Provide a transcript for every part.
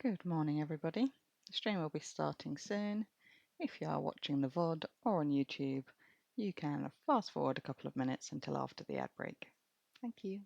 Good morning, everybody. The stream will be starting soon. If you are watching the VOD or on YouTube, you can fast forward a couple of minutes until after the ad break. Thank you.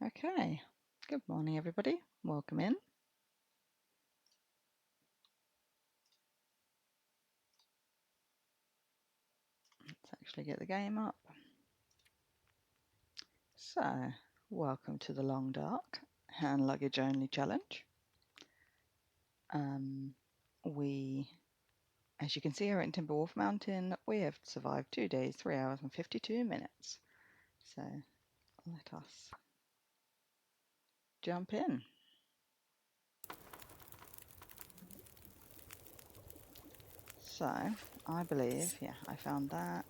Okay. Good morning, everybody. Welcome in. Let's actually get the game up. So, welcome to the Long Dark and Luggage Only Challenge. As you can see, are at Timberwolf Mountain. We have survived 2 days, 3 hours and 52 minutes. So, let us jump in. So, I believe, yeah, I found that.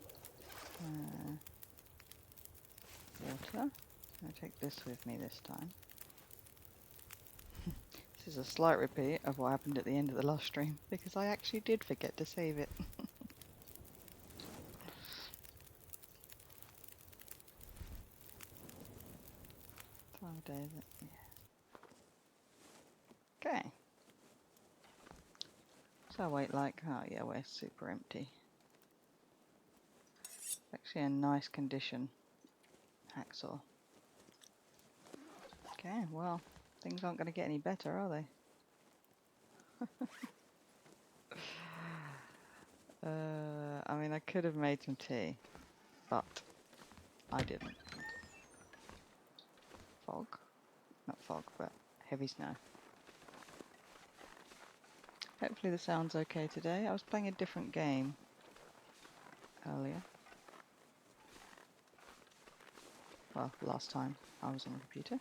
Water. I'll take this with me this time. This is a slight repeat of what happened at the end of the last stream, because I actually did forget to save it. time of day is it? Yeah. Okay. What's our weight like? Oh yeah, we're super empty. Actually in nice condition. Hacksaw. Okay, well, things aren't going to get any better, are they? I mean, I could have made some tea, but I didn't. Fog? Not fog, but heavy snow. Hopefully the sound's okay today. I was playing a different game earlier. Well, last time I was on the computer.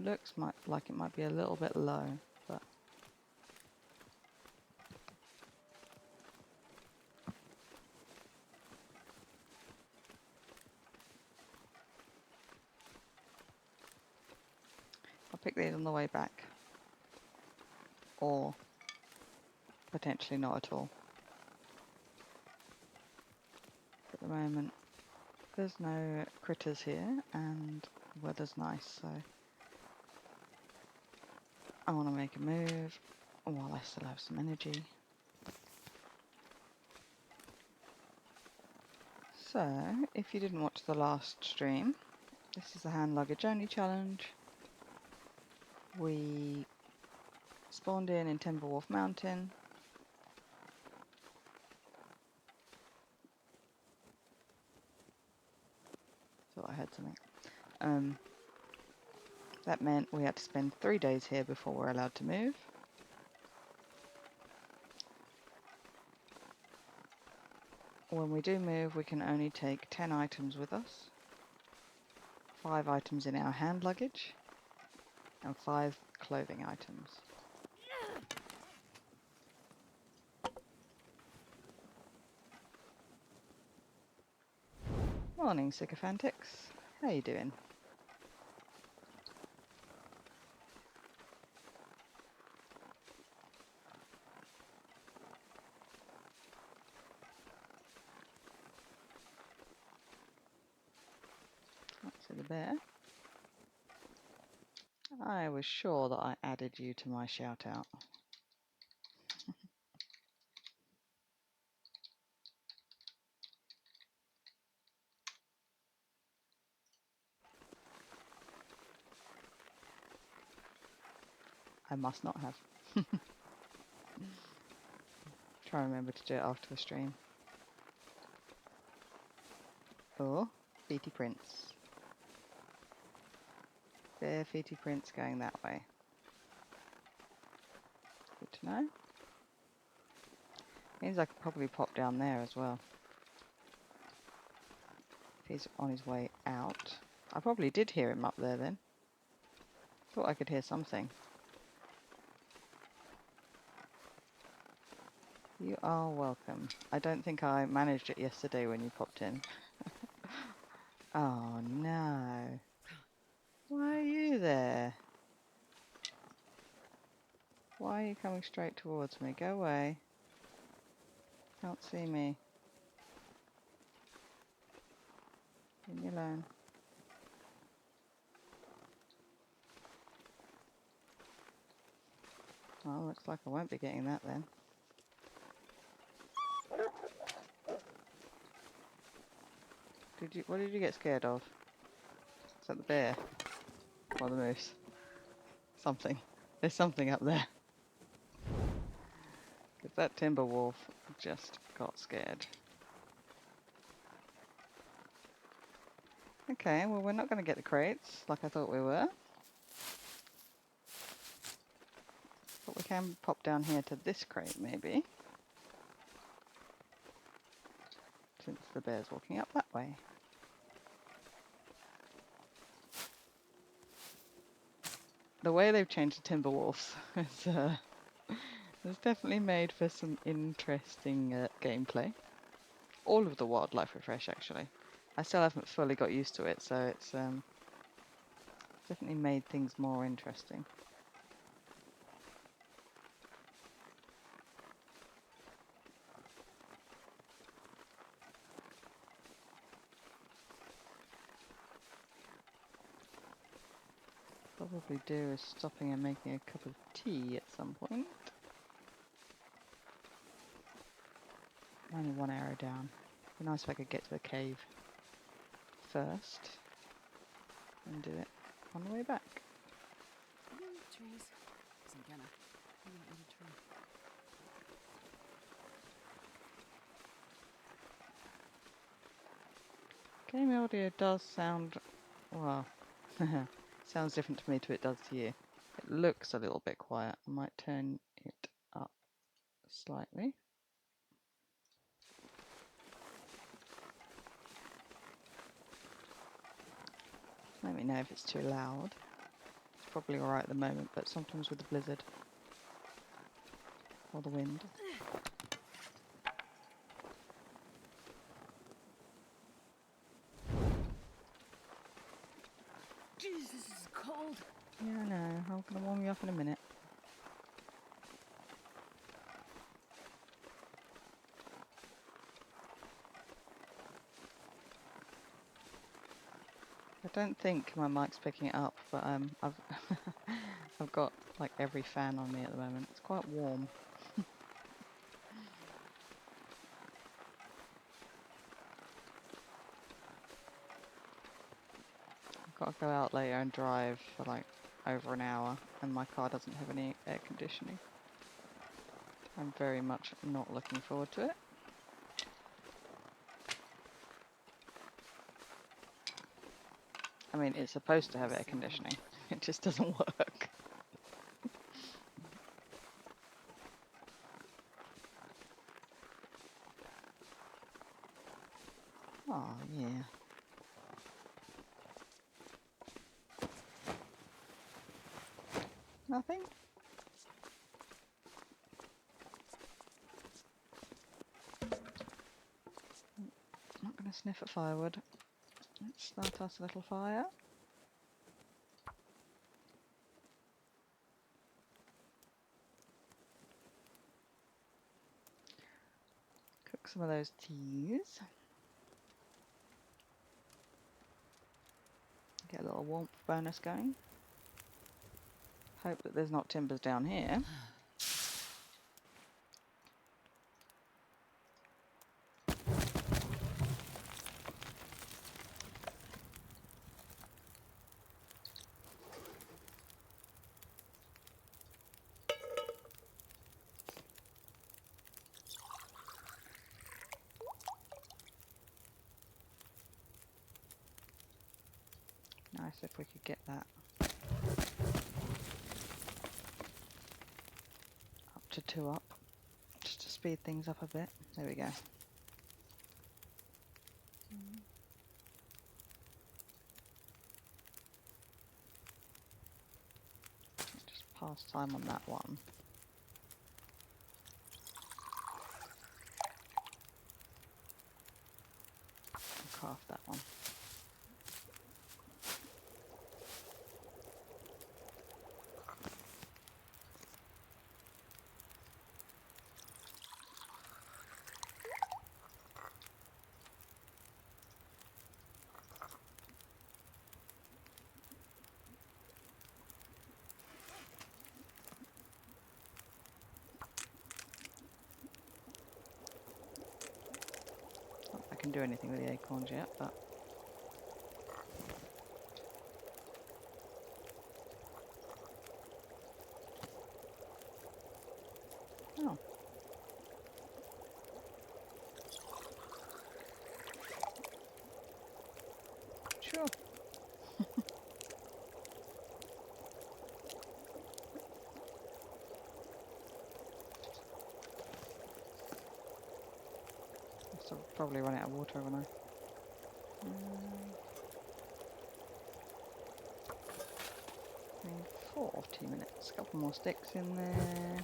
Looks like it might be a little bit low, but I'll pick these on the way back. Or potentially not at all. At the moment, there's no critters here and the weather's nice, so I want to make a move while I still have some energy. So, if you didn't watch the last stream, this is the hand luggage only challenge. We spawned in Timberwolf Mountain. Thought I heard something. That meant we had to spend 3 days here before we're allowed to move. When we do move, we can only take 10 items with us. 5 items in our hand luggage. And 5 clothing items. Morning, sycophantics. How you doing? Can't see the bear. I was sure that I added you to my shout out. I must not have. Try and remember to do it after the stream. Oh, feety prints. Bare feety prints going that way. Good to know. Means I could probably pop down there as well. If he's on his way out. I probably did hear him up there then. Thought I could hear something. You are welcome. I don't think I managed it yesterday when you popped in. Oh no. Why are you there? Why are you coming straight towards me? Go away. Can't see me. Leave me alone. Well, looks like I won't be getting that then. What did you get scared of? Is that the bear? Or the moose? Something. There's something up there. Because that timber wolf just got scared. Okay, well we're not going to get the crates like I thought we were. But we can pop down here to this crate maybe. Since the bear's walking up that way. The way they've changed the timber wolves has definitely made for some interesting gameplay. All of the wildlife refresh actually. I still haven't fully got used to it, so it's definitely made things more interesting. Probably do is stopping and making a cup of tea at some point. Only 1 arrow down. Be nice if I could get to the cave first and do it on the way back. Trees. Isn't gonna. I'm gonna eat a tree. Game audio does sound, well, sounds different to me to it does to you. It looks a little bit quiet. I might turn it up slightly. Let me know if it's too loud. It's probably alright at the moment, but sometimes with the blizzard or the wind. Jeez, this is cold. Yeah, I know. I'm going to warm you up in a minute. I don't think my mic's picking it up, but I've I've got like every fan on me at the moment. It's quite warm. I've got to go out later and drive for like over an hour, and my car doesn't have any air conditioning. I'm very much not looking forward to it. I mean, it's supposed to have air conditioning. It just doesn't work. Oh, yeah. Nothing? Not going to sniff at firewood. Let's start us a little fire. Cook some of those teas. Get a little warmth bonus going. Hope that there's not timbers down here. Nice if we could get that up to 2 up, just to speed things up a bit. There we go. Just pass time on that one. And craft that one. Not that I can do anything with the acorns yet, but oh. Sure. I'll probably run out of water, haven't I? 40 minutes. A couple more sticks in there.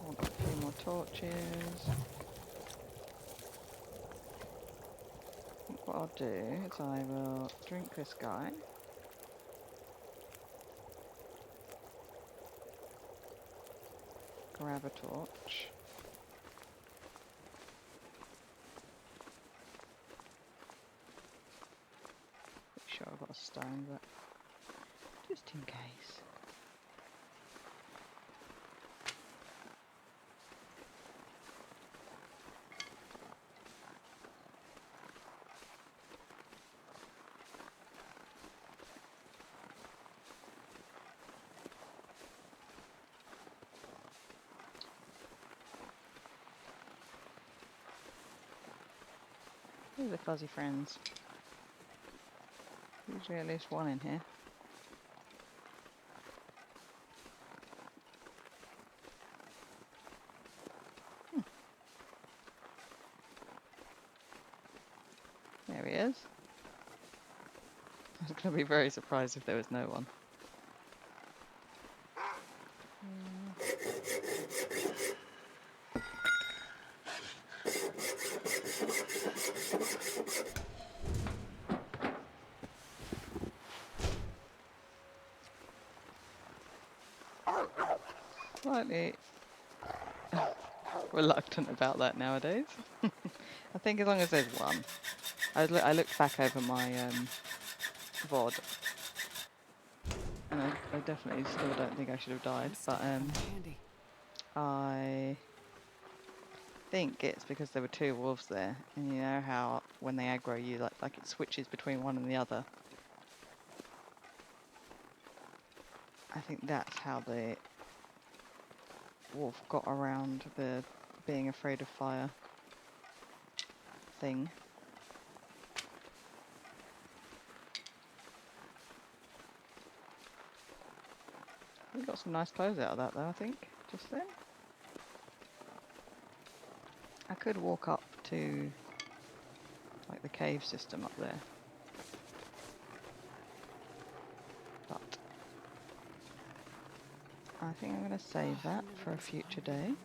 Want a few more torches. I think what I'll do is I will drink this guy. Grab a torch. Pretty sure I've got a stone, but do Just in case. Who are the fuzzy friends? Usually at least one in here. There he is. I was going to be very surprised if there was no one. Slightly reluctant about that nowadays. I think as long as there's one. I looked back over my VOD, and I definitely still don't think I should have died, This but stuff will come in handy. I think it's because there were two wolves there, and you know how when they aggro you, like it switches between one and the other. I think that's how the wolf got around the being afraid of fire thing. We got some nice clothes out of that though, I think, just then. I could walk up to like the cave system up there. But I think I'm going to save that for a future day.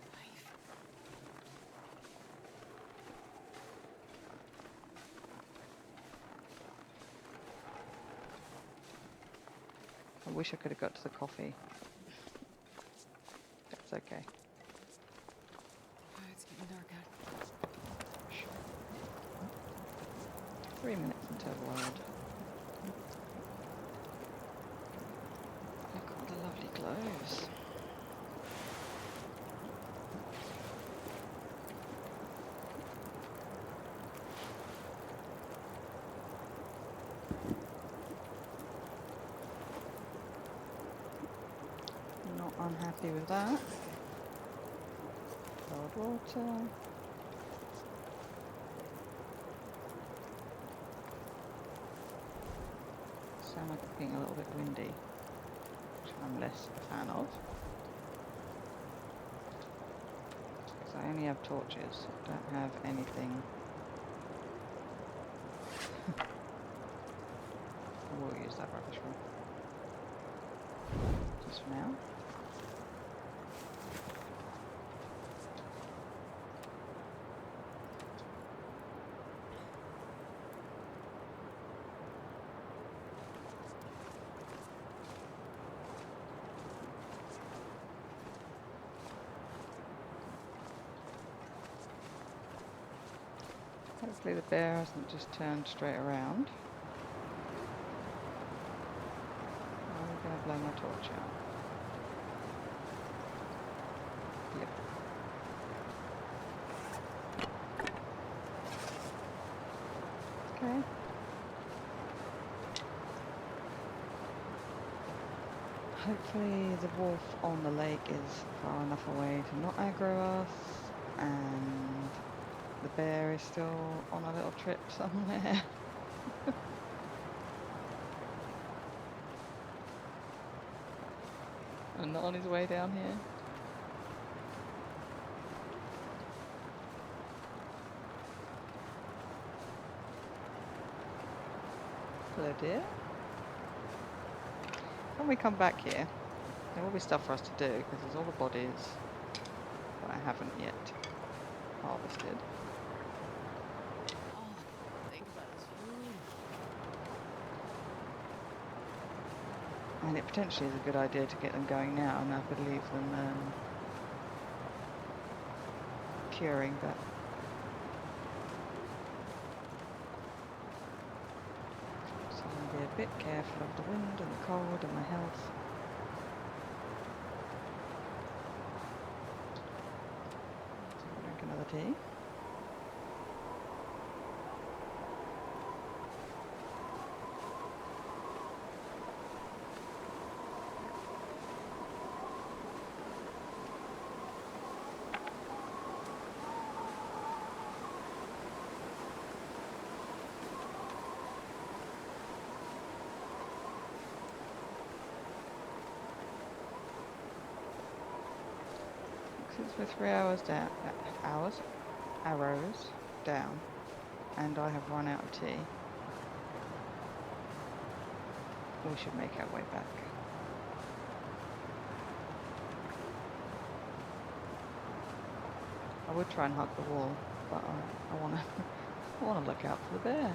I wish I could have got to the coffee. That's okay. It's getting dark out. 3 minutes until wild. Look at all the lovely clothes. Not unhappy with that. Cold water. Sound like it's getting a little bit windy, which I'm less a fan of. Because I only have torches, don't have anything. I will use that rubbish one. Just for now. Hopefully the bear hasn't just turned straight around. I'm going to blow my torch out. Yep. Okay. Hopefully the wolf on the lake is far enough away to not aggro us, and the bear is still on a little trip somewhere. And not on his way down here. Hello dear. When we come back here, there will be stuff for us to do, because there's all the bodies that I haven't yet harvested. All I can think about is food. And it potentially is a good idea to get them going now, and I could leave them curing, but it's going to be a bit careful of the wind and the cold and my health. So I'll drink another tea. Since we're 3 hours down, arrows down, and I have run out of tea, we should make our way back. I would try and hug the wall, but I want to I want to look out for the bear.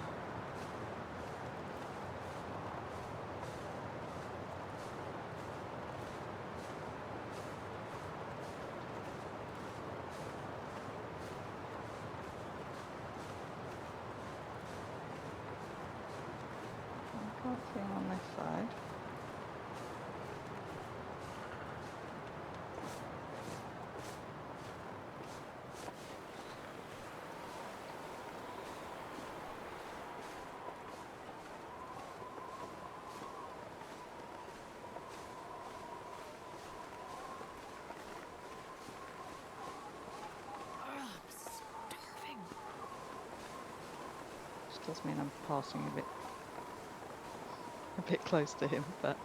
I can't see him on this side. I'm starving. Which does mean I'm passing a bit close to him, but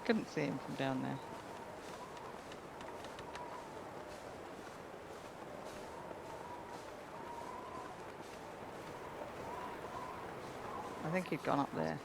couldn't see him from down there. I think he'd gone up there.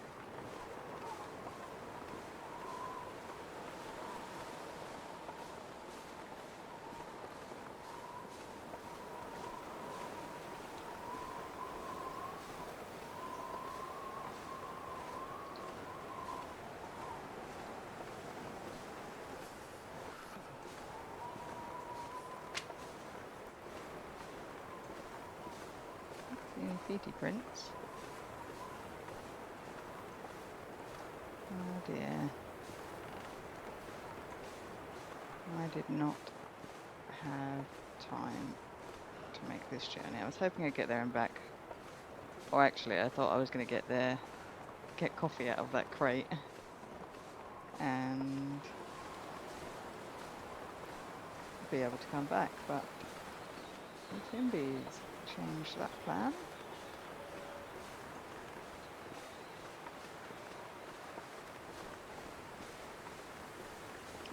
Any feety prints? Oh dear. I did not have time to make this journey. I was hoping I'd get there and back. Or actually, I thought I was going to get there, get coffee out of that crate, and be able to come back, but the Timbies changed that plan.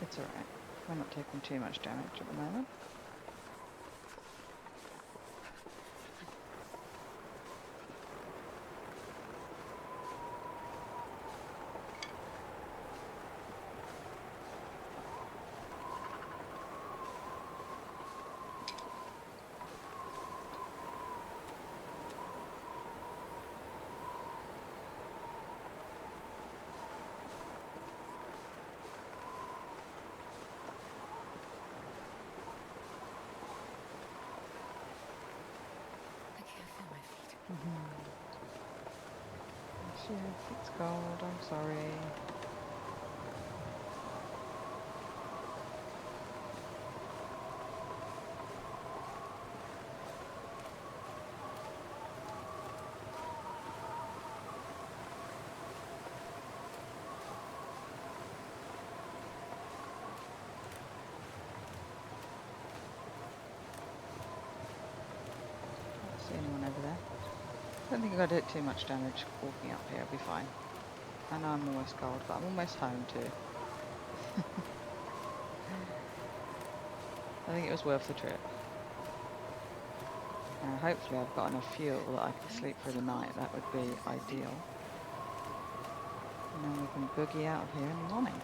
It's alright. We're not taking too much damage at the moment. I can't feel my feet. Shit, it's cold, I'm sorry. Can't see anyone over there. Don't think I've got to do too much damage walking up here, I'll be fine. I know I'm almost cold, but I'm almost home too. I think it was worth the trip. Hopefully I've got enough fuel that I can sleep through the night. That would be ideal. And then we can boogie out of here in the morning.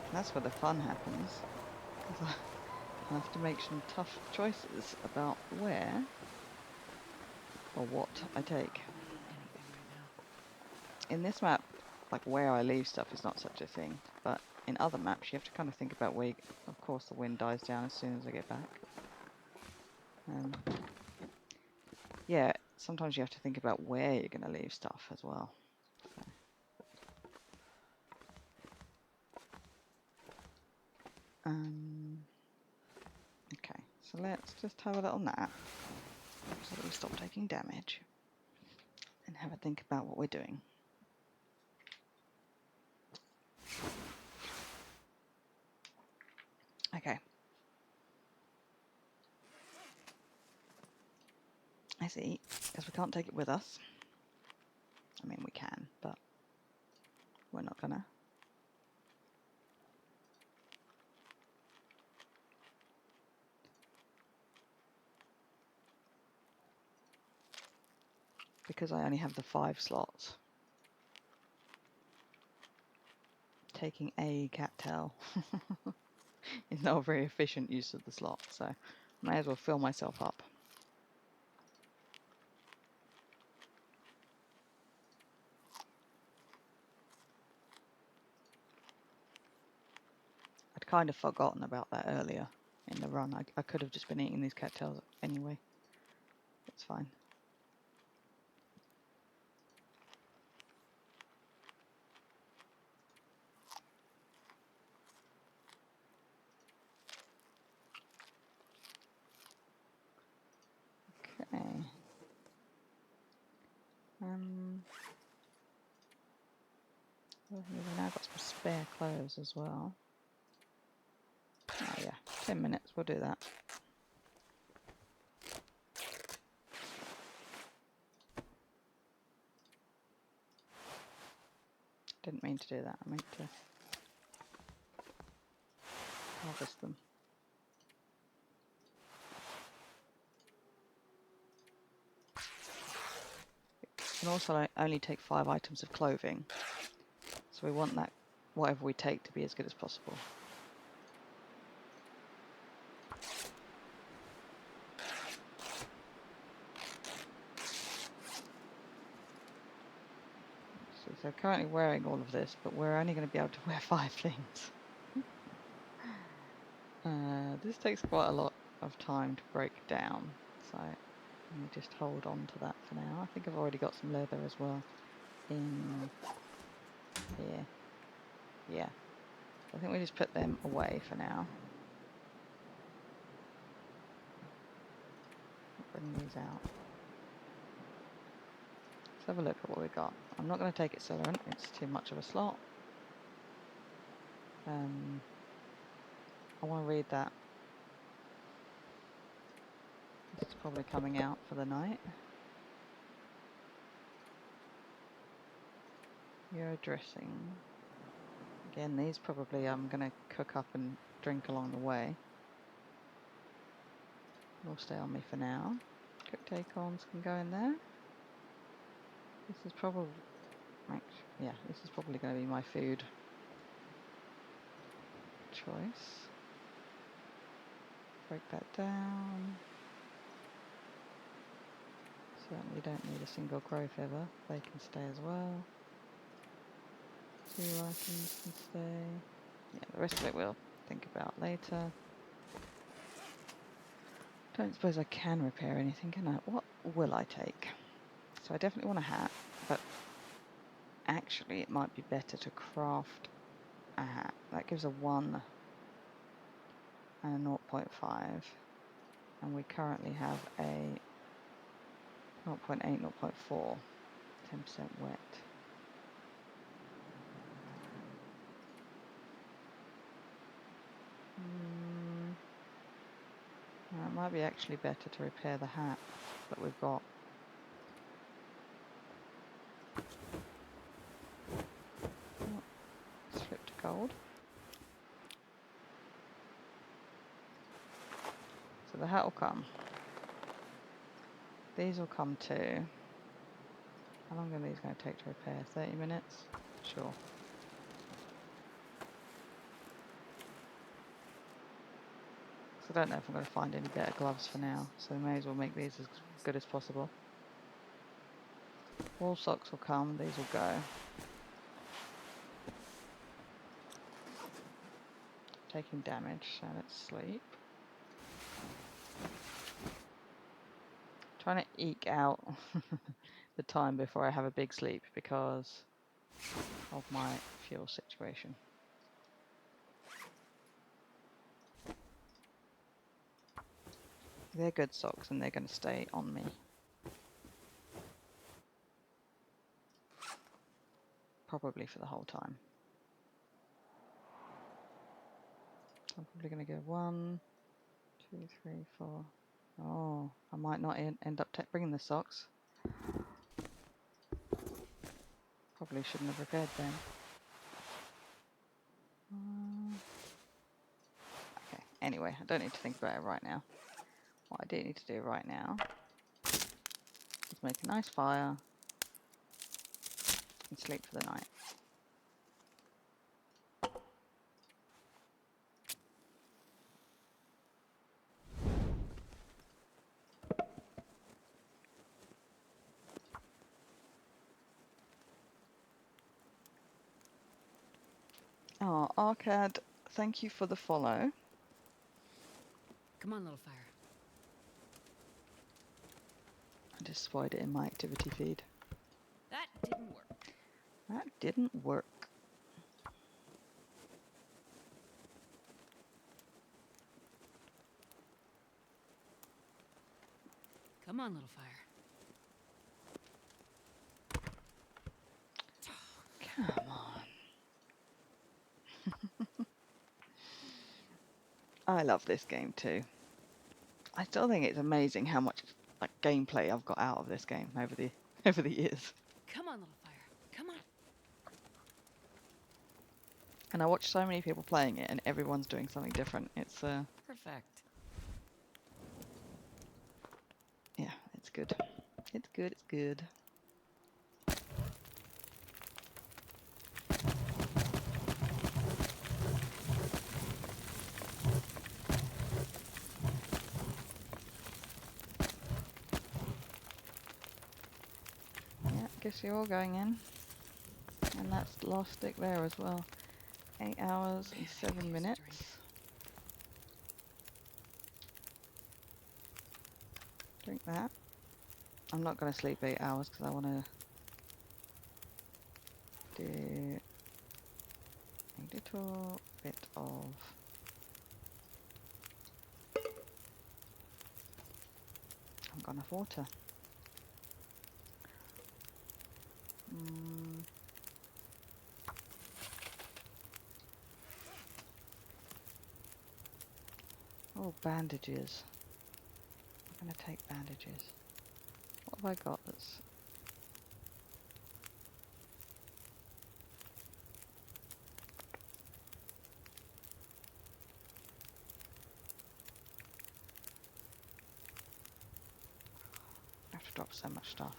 And that's where the fun happens. Because I have to make some tough choices about where or what I take. In this map, like where I leave stuff is not such a thing. But in other maps, you have to kind of think about where, of course, the wind dies down as soon as I get back. Yeah, sometimes you have to think about where you're going to leave stuff as well. So. Okay, so let's just have a little nap so that we stop taking damage and have a think about what we're doing. Okay. I see, because we can't take it with us. I mean, we can, but we're not gonna. Because I only have the 5 slots. Taking a cattail is not a very efficient use of the slot, so I may as well fill myself up. I'd kind of forgotten about that earlier in the run. I could have just been eating these cattails anyway. It's fine. Okay. Well, we've now got some spare clothes as well. Oh yeah, 10 minutes, we'll do that. Didn't mean to do that, I meant to harvest them. You can also only take 5 items of clothing, so we want that, whatever we take, to be as good as possible. So currently wearing all of this, but we're only going to be able to wear 5 things. This takes quite a lot of time to break down, so let me just hold on to that for now. I think I've already got some leather as well in here. Yeah, I think we just put them away for now. Bring these out. Let's have a look at what we got. I'm not going to take accelerant, it's too much of a slot. I want to read that. This is probably coming out for the night. You're dressing. Again, these probably I'm going to cook up and drink along the way. Will stay on me for now. Cooked acorns can go in there. This is probably, yeah, this is probably going to be my food choice. Break that down. Certainly don't need a single crow feather. They can stay as well. 2 lichens can stay. Yeah, the rest of it we'll think about later. Don't suppose I can repair anything, can I? What will I take? So I definitely want a hat, but actually it might be better to craft a hat. That gives a 1 and a 0.5. And we currently have a 0.8, 0.4, 10% wet. It might be actually better to repair the hat that we've got. Let's flip to gold. So the hat will come. These will come too. How long are these going to take to repair? 30 minutes? Sure. So I don't know if I'm going to find any better gloves for now, so we may as well make these as good as possible. Wool socks will come, these will go. Taking damage, so let's sleep. Trying to eke out the time before I have a big sleep because of my fuel situation. They're good socks and they're going to stay on me. Probably for the whole time. So I'm probably going to go 1, 2, 3, 4. Oh, I might not end up bringing the socks. Probably shouldn't have repaired them. Okay, anyway, I don't need to think about it right now. What I do need to do right now is make a nice fire and sleep for the night. Oh, Arcad, thank you for the follow. Come on, little fire. I just spied it in my activity feed. That didn't work. That didn't work. Come on, little fire. Come on. I love this game too. I still think it's amazing how much like gameplay I've got out of this game over the years. Come on, little fire. Come on. And I watch so many people playing it and everyone's doing something different. It's Perfect. yeah, it's good. It's good, it's good. Yeah, guess you're all going in. And that's the last stick there as well. 8 hours Man, and I could 7 use a minutes. drink. Drink that. I'm not going to sleep 8 hours because I want to do a little bit of I'm gonna have water. Oh, bandages. I'm gonna take bandages. What have I got that's... I have to drop so much stuff.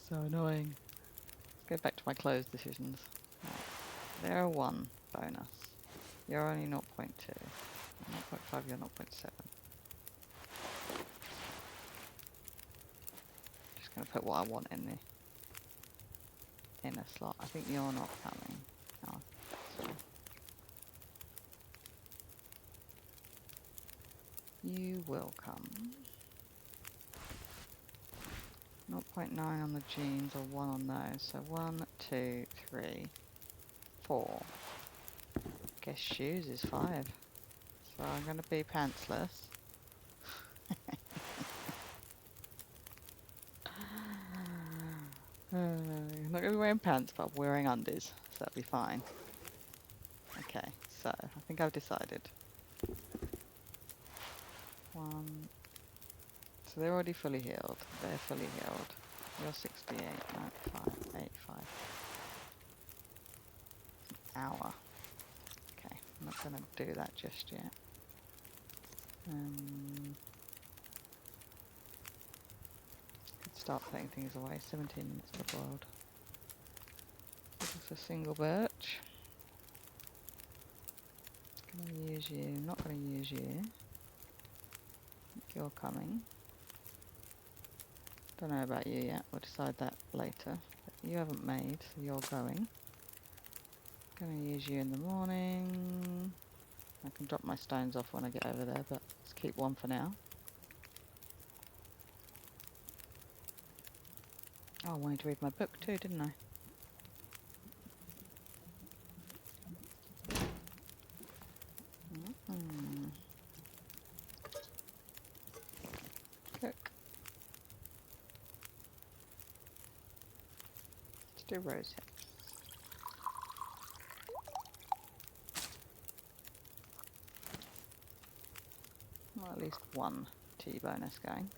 So annoying. Let's go back to my clothes decisions. Right. They're a 1 bonus. You're only 0.2. 0.5, you're 0.7. Just gonna put what I want in the inner slot. I think you're not coming. Oh, so you will come. 0.9 on the jeans or 1 on those. So 1, 2, 3, 4. Guess shoes is 5. So I'm going to be pantsless. I'm not going to be wearing pants, but I'm wearing undies. So that'll be fine. Okay, so I think I've decided. 1. So they're already fully healed. They're fully healed. You're 68, 95, 85. Hour. Okay, I'm not going to do that just yet. Could start putting things away. 17 minutes to boiled. This is a single birch. Gonna use you. Not gonna use you. You're coming. Don't know about you yet. We'll decide that later. But you haven't made, so you're going. Gonna use you in the morning. I can drop my stones off when I get over there, but let's keep 1 for now. Oh, I wanted to read my book too, didn't I? do rose hips. Well, at least one tea bonus going.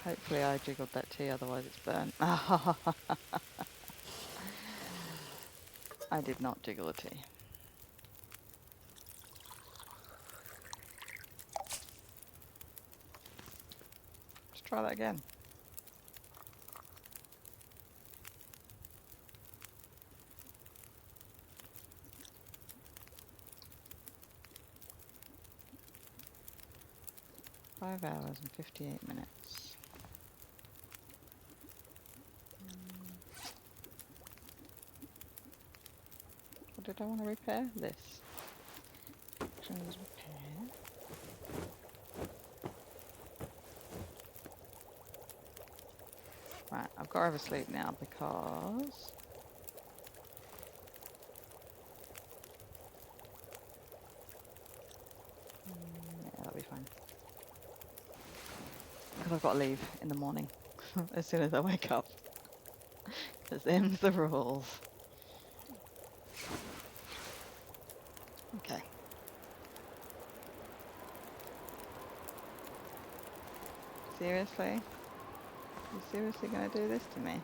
Hopefully I jiggled that tea, otherwise it's burnt. I did not jiggle the tea. Let's try that again. Five hours and 58 minutes. What did I want to repair? This. Actions repair. Right, I've got to oversleep now because yeah, that'll be fine. Because I've got to leave in the morning as soon as I wake up. Because them's the rules. Okay. Seriously? You seriously gonna do this to me?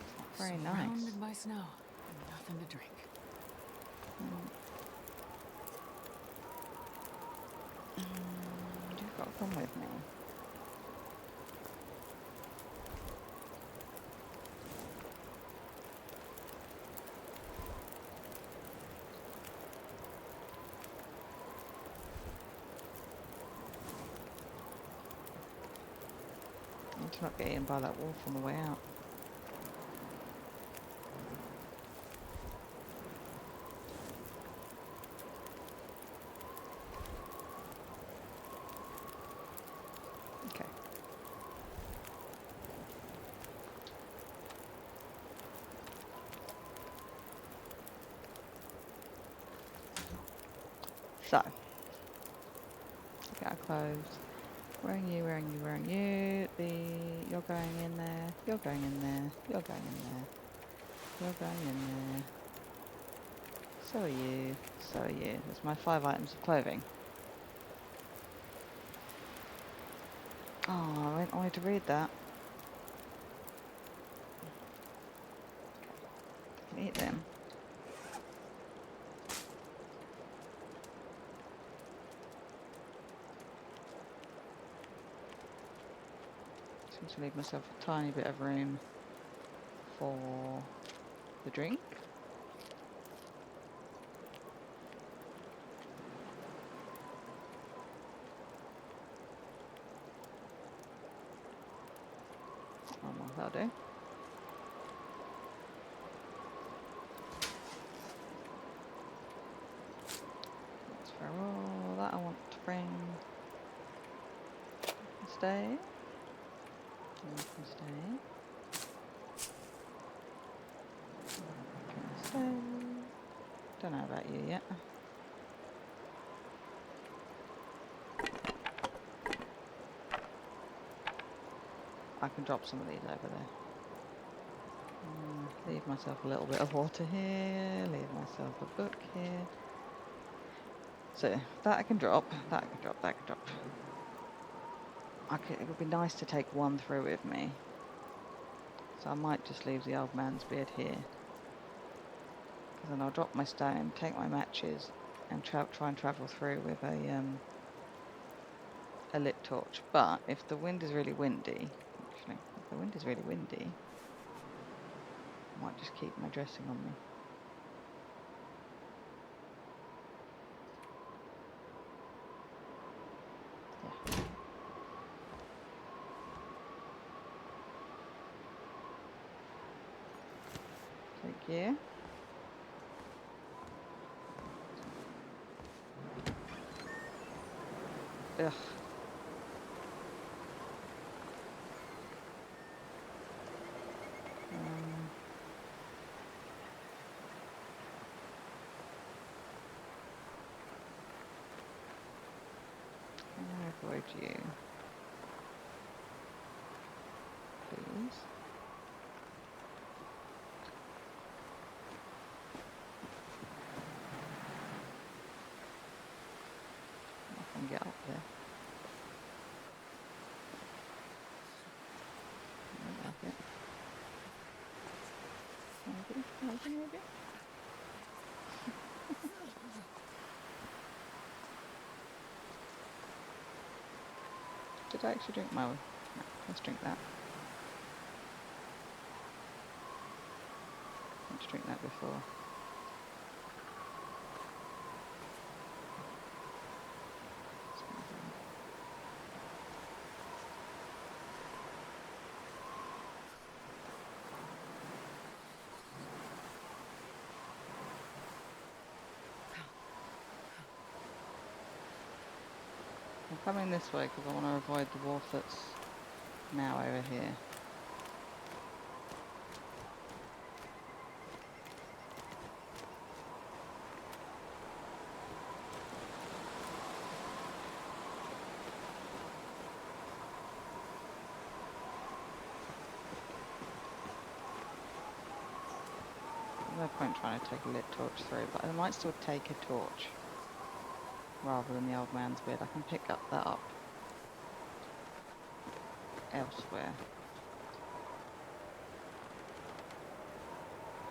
It's not very nice. Surrounded by snow and nothing to drink. You've got to come with me. I'm to not get eaten by that wolf on the way out. Okay. So, get our clothes. Wearing you, wearing you, wearing you. You're going in there. You're going in there. You're going in there. You're going in there. So are you. So are you. That's my 5 items of clothing. Oh, I went away to read that. I can eat them. Seems to leave myself a tiny bit of room for the drink. Oh, well, that'll do. That's for all that I want to bring. Stay. You can stay. Can stay. Don't know about you yet. I can drop some of these over there. Leave myself a little bit of water here. Leave myself a book here. So that I can drop. That I can drop. That I can drop. It would be nice to take one through with me. So I might just leave the old man's beard here. Because then I'll drop my stone, take my matches, and try and travel through with a lit torch. But if the wind is really windy, actually, if the wind is really windy, I might just keep my dressing on me. Yeah. Take you. Ugh. avoid you. Please. I can get up there. I don't like it. Maybe. Did I actually drink my... No, let's drink that. Let's drink that before. I'm coming this way because I want to avoid the wharf that's now over here. There's no point trying to take a lit torch through, but I might still take a torch rather than the old man's bed. I can pick that up elsewhere.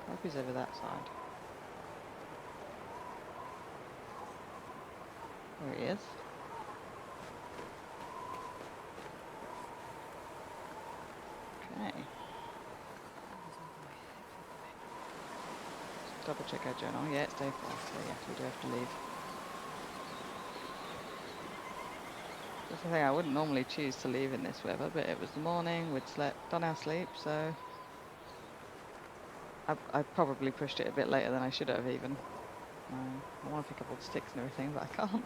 I hope he's over that side. There he is. Okay. Just double check our journal. Yeah, it's day 4, so yeah, we do have to leave. That's the thing, I wouldn't normally choose to leave in this weather, but it was the morning, we'd done our sleep, so I probably pushed it a bit later than I should have even. I want to pick up all the sticks and everything, but I can't.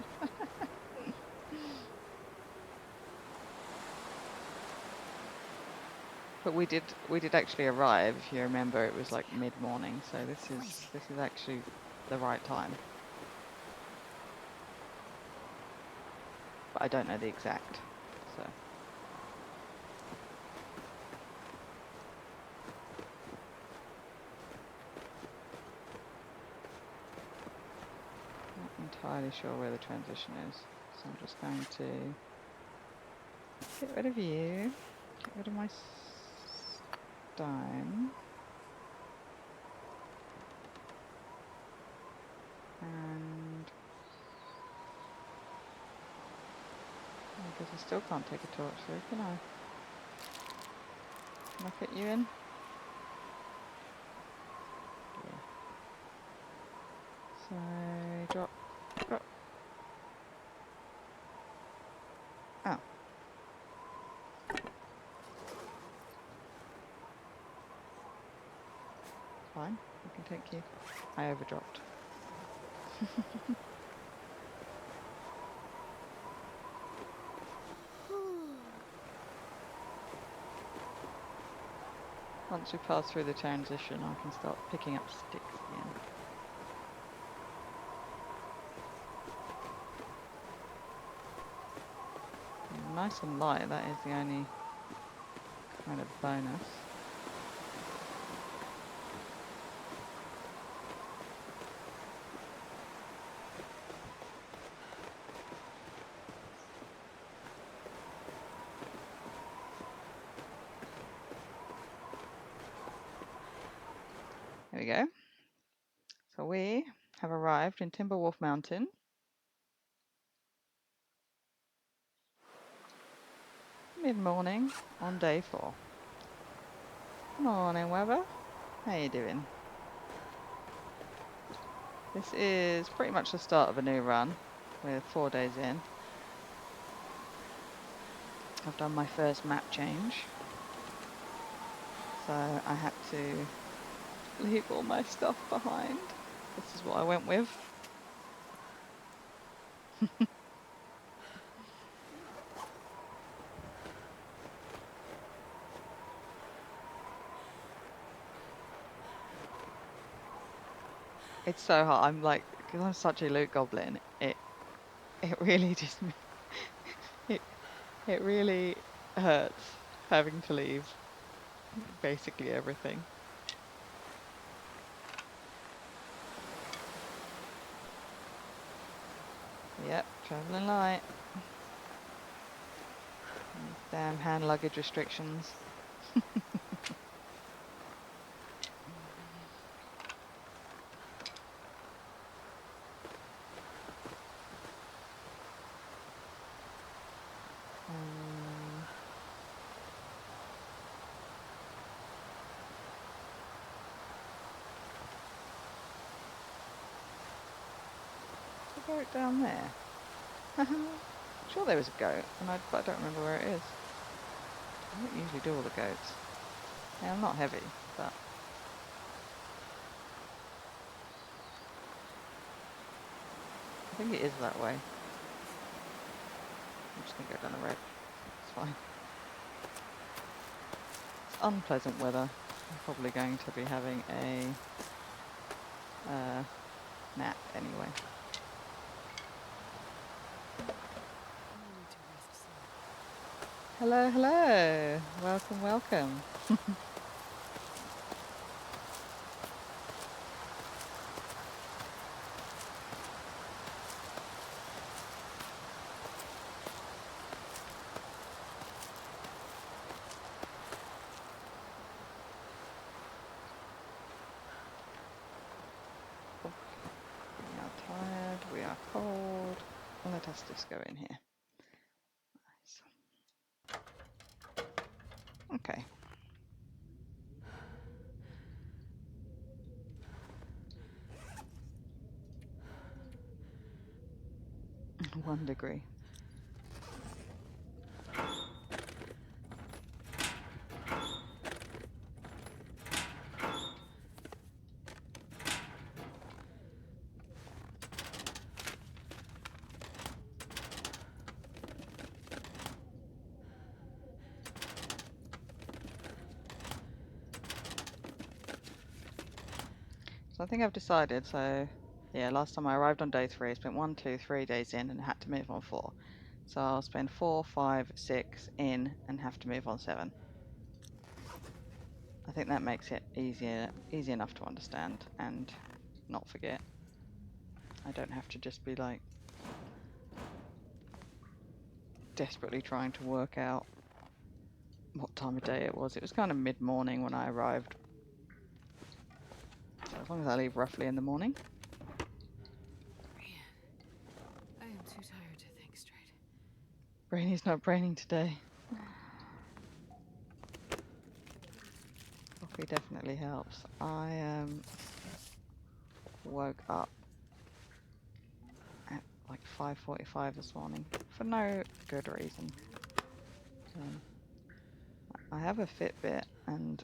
But we did actually arrive. If you remember, it was like mid-morning, so this is actually the right time. But I don't know the exact, so. Not entirely sure where the transition is, so I'm just going to get rid of you, get rid of my stone, and I guess I still can't take a torch through, can I? Can I fit you in? Yeah. So drop. Oh. Fine, I can take you. I overdropped. Once we pass through the transition, I can start picking up sticks again. Nice and light, that is the only kind of bonus. There we go. So we have arrived in Timberwolf Mountain. Mid-morning on day 4. Morning, Weather. How you doing? This is pretty much the start of a new run. We're 4 days in. I've done my first map change. So I had to leave all my stuff behind. This is what I went with. It's so hard. I'm like, because I'm such a loot goblin, it really just It really hurts having to leave basically everything. Yep, travelling light. These damn hand luggage restrictions. Um, the goat down there. Sure there was a goat, but I don't remember where it is. I don't usually do all the goats. Yeah, I'm not heavy, but I think it is that way. I'm just gonna go down the road. It's fine. It's unpleasant weather. I'm probably going to be having a nap anyway. I need to rest some. Hello, hello. Welcome, welcome. We are tired, we are cold. Let us just go in here. Nice. Okay. 1 degree. So I think I've decided, so yeah, last time I arrived on day 3, I spent 1, 2, 3 days in and had to move on 4. So I'll spend 4, 5, 6 in and have to move on 7. I think that makes it easy enough to understand and not forget. I don't have to just be like desperately trying to work out what time of day it was. It was kind of mid-morning when I arrived. So as long as I leave roughly in the morning. Man, I am too tired to think straight. Brainy's not braining today. Coffee definitely helps. I woke up at like 5:45 this morning for no good reason. Um, I have a Fitbit and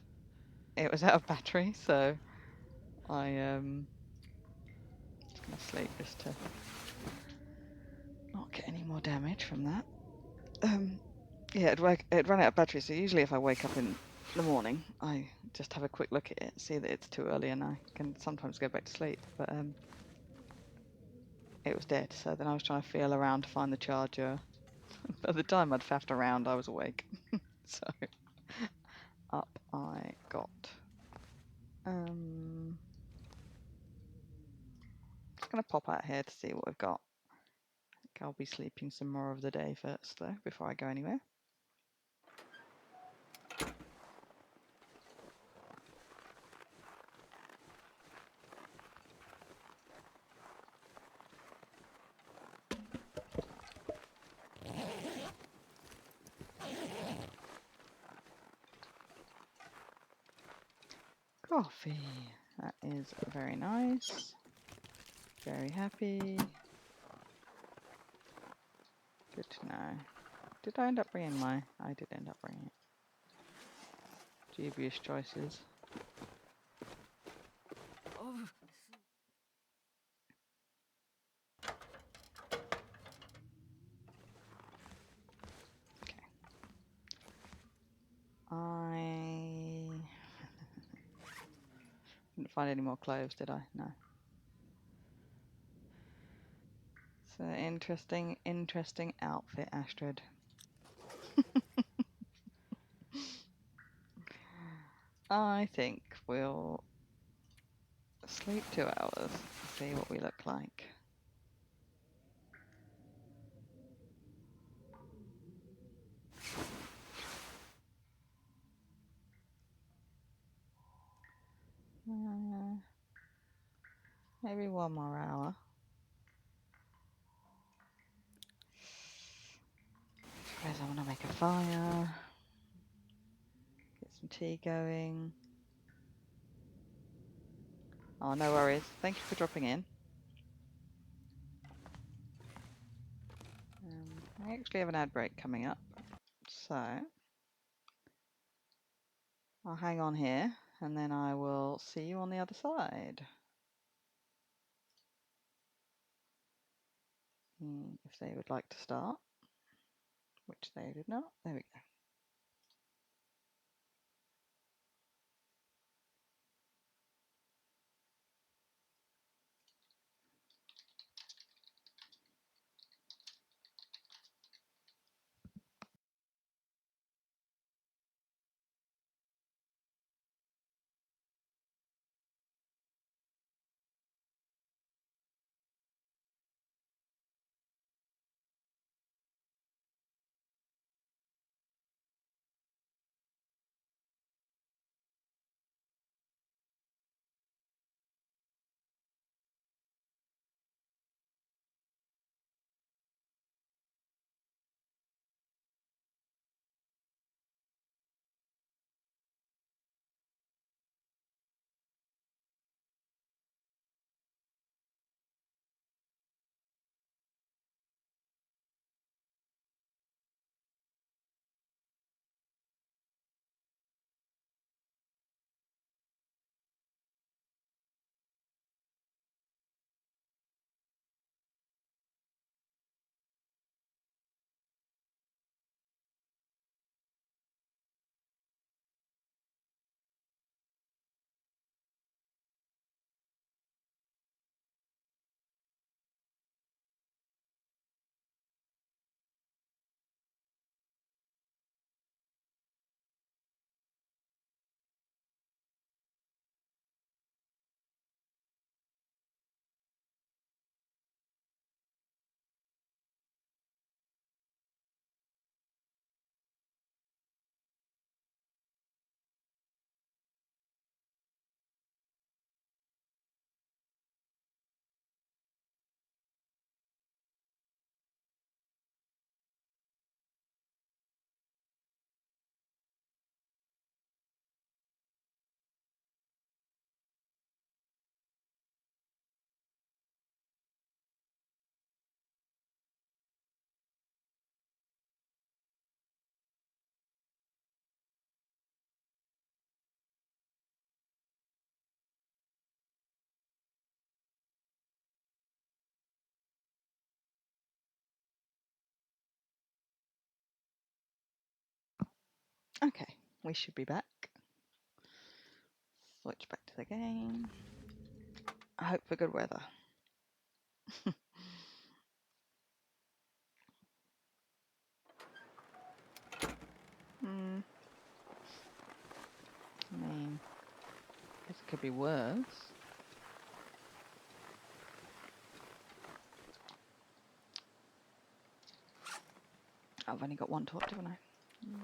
it was out of battery, so I just gonna sleep just to not get any more damage from that. Yeah, it'd run out of battery, so usually if I wake up in the morning, I just have a quick look at it, see that it's too early, and I can sometimes go back to sleep. But it was dead, so then I was trying to feel around to find the charger. By the time I'd faffed around, I was awake. So up I got. Just gonna pop out here to see what we've got. I think I'll be sleeping some more of the day first, though, before I go anywhere. Coffee. That is very nice. Very happy. Good to know. Did I end up bringing my... I did end up bringing it. Dubious choices. Oh, Okay. I... didn't find any more cloves, did I? No. So in Interesting outfit, Astrid. I think we'll sleep 2 hours, see what we look like. Maybe 1 more hour. Suppose I want to make a fire, get some tea going. Oh, no worries. Thank you for dropping in. I actually have an ad break coming up, so I'll hang on here and then I will see you on the other side. If they would like to start, which they did not. There we go. Okay, we should be back. Switch back to the game. I hope for good weather. I mean, I guess it could be worse. I've only got 1 torch, haven't I?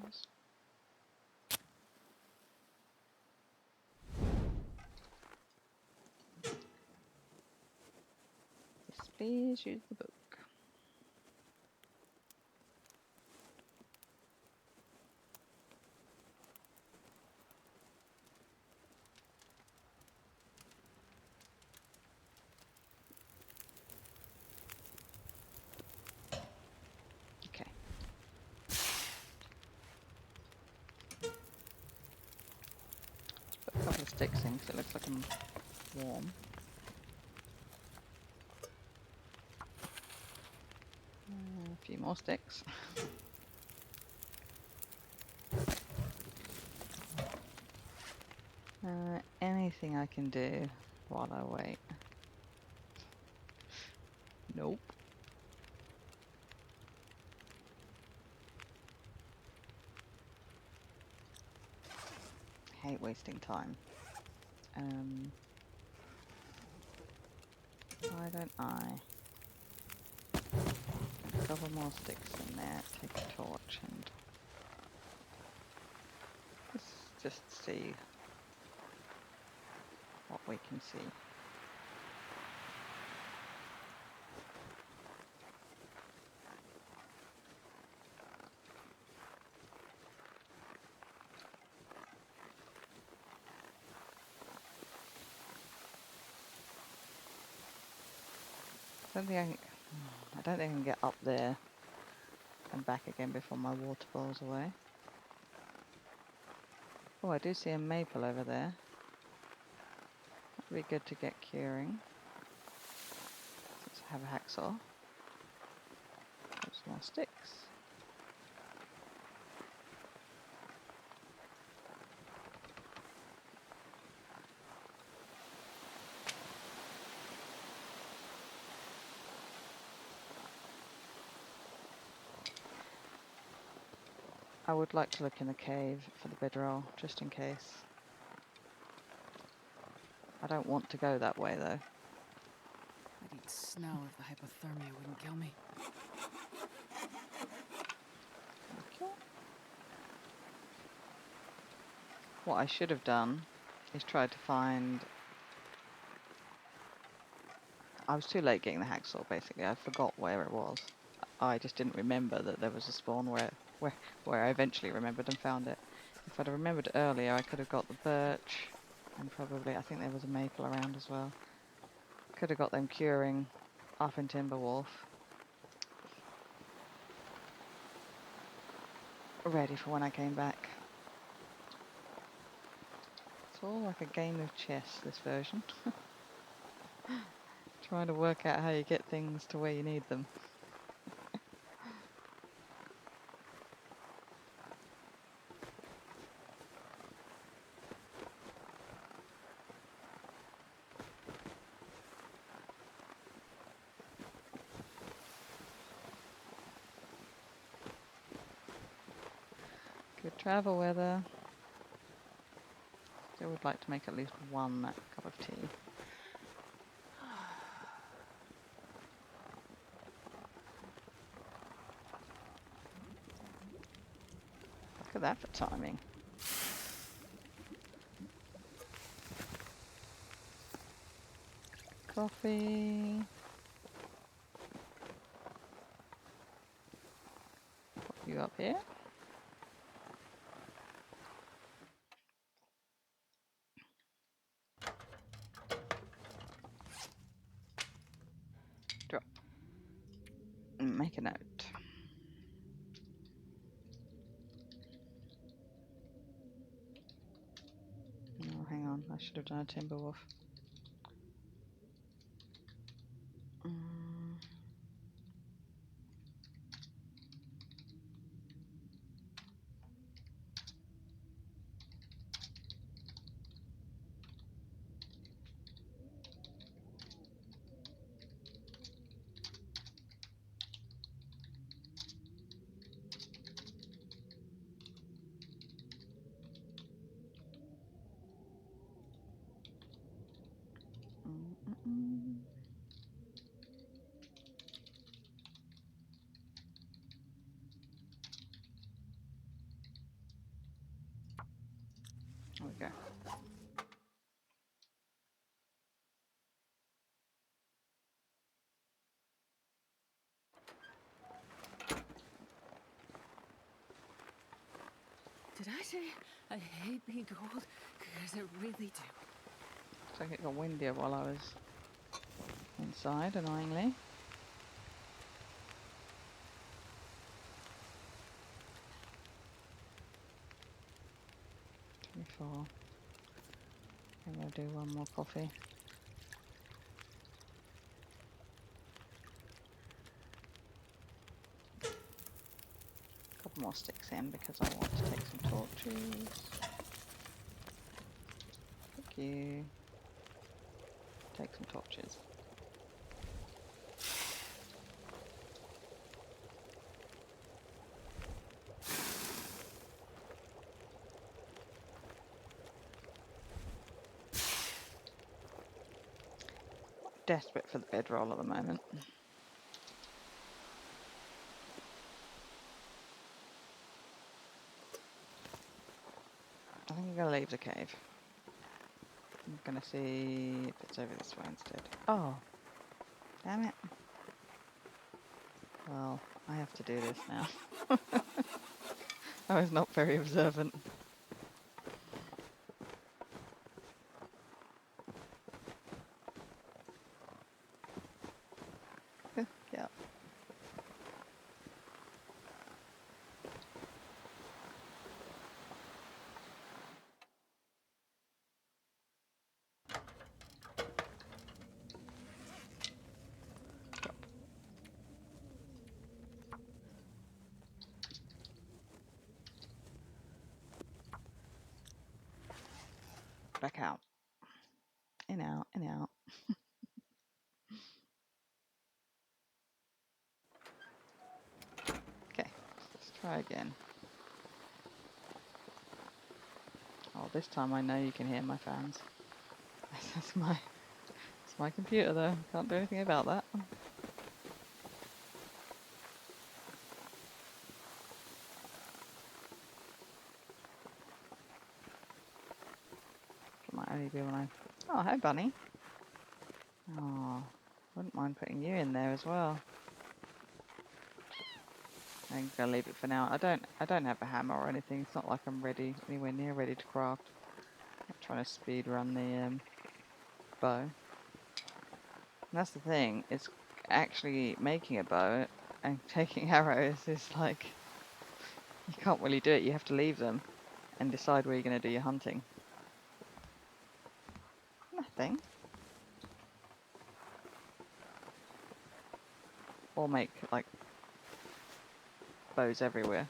Yes. Yes, please use the book. Okay. Put a couple of sticks in because it looks like I'm warm. A few more sticks. Anything I can do while I wait. Nope. hate wasting time. Why don't I a couple more sticks in there, take a torch and just see what we can see. I don't think I can get up there and back again before my water boils away. Oh, I do see a maple over there. That'd be good to get curing. Let's have a hacksaw. Some more sticks. I would like to look in the cave for the bedroll, just in case. I don't want to go that way though. I'd eat snow if the hypothermia wouldn't kill me. Okay. What I should have done is tried to find... I was too late getting the hacksaw basically. I forgot where it was. I just didn't remember that there was a spawn where I eventually remembered and found it. If I'd have remembered earlier, I could have got the birch and probably, I think there was a maple around as well. Could have got them curing up in Timberwolf. Ready for when I came back. It's all like a game of chess, this version. Trying to work out how you get things to where you need them. Good travel weather. Still would like to make at least one cup of tea. Look at that for timing. Coffee. Put you up here. Drop. Make a note. Oh, hang on. I should have done a Timberwolf. There we go. Did I say I hate being cold? Because I really do. Looks like it got windier while I was inside, annoyingly. Before I'm gonna do one more coffee. Couple more sticks in because I want to take some torches. Thank you. Take some torches. desperate for the bedroll at the moment. I think I'm going to leave the cave. I'm going to see if it's over this way instead. Oh, damn it. Well, I have to do this now. I was not very observant. Yeah. Back out. In, out, in, out. Okay, let's try again. Oh, this time I know you can hear my fans. It's my computer though. Can't do anything about that. It might only be when I... Oh, hi Bunny. Oh, wouldn't mind putting you in there as well. I'm gonna leave it for now. I don't have a hammer or anything. It's not like I'm anywhere near ready to craft. I'm trying to speed run the bow. And that's the thing. It's actually making a bow and taking arrows is like you can't really do it. You have to leave them and decide where you're gonna do your hunting. Nothing. Or make like bows everywhere.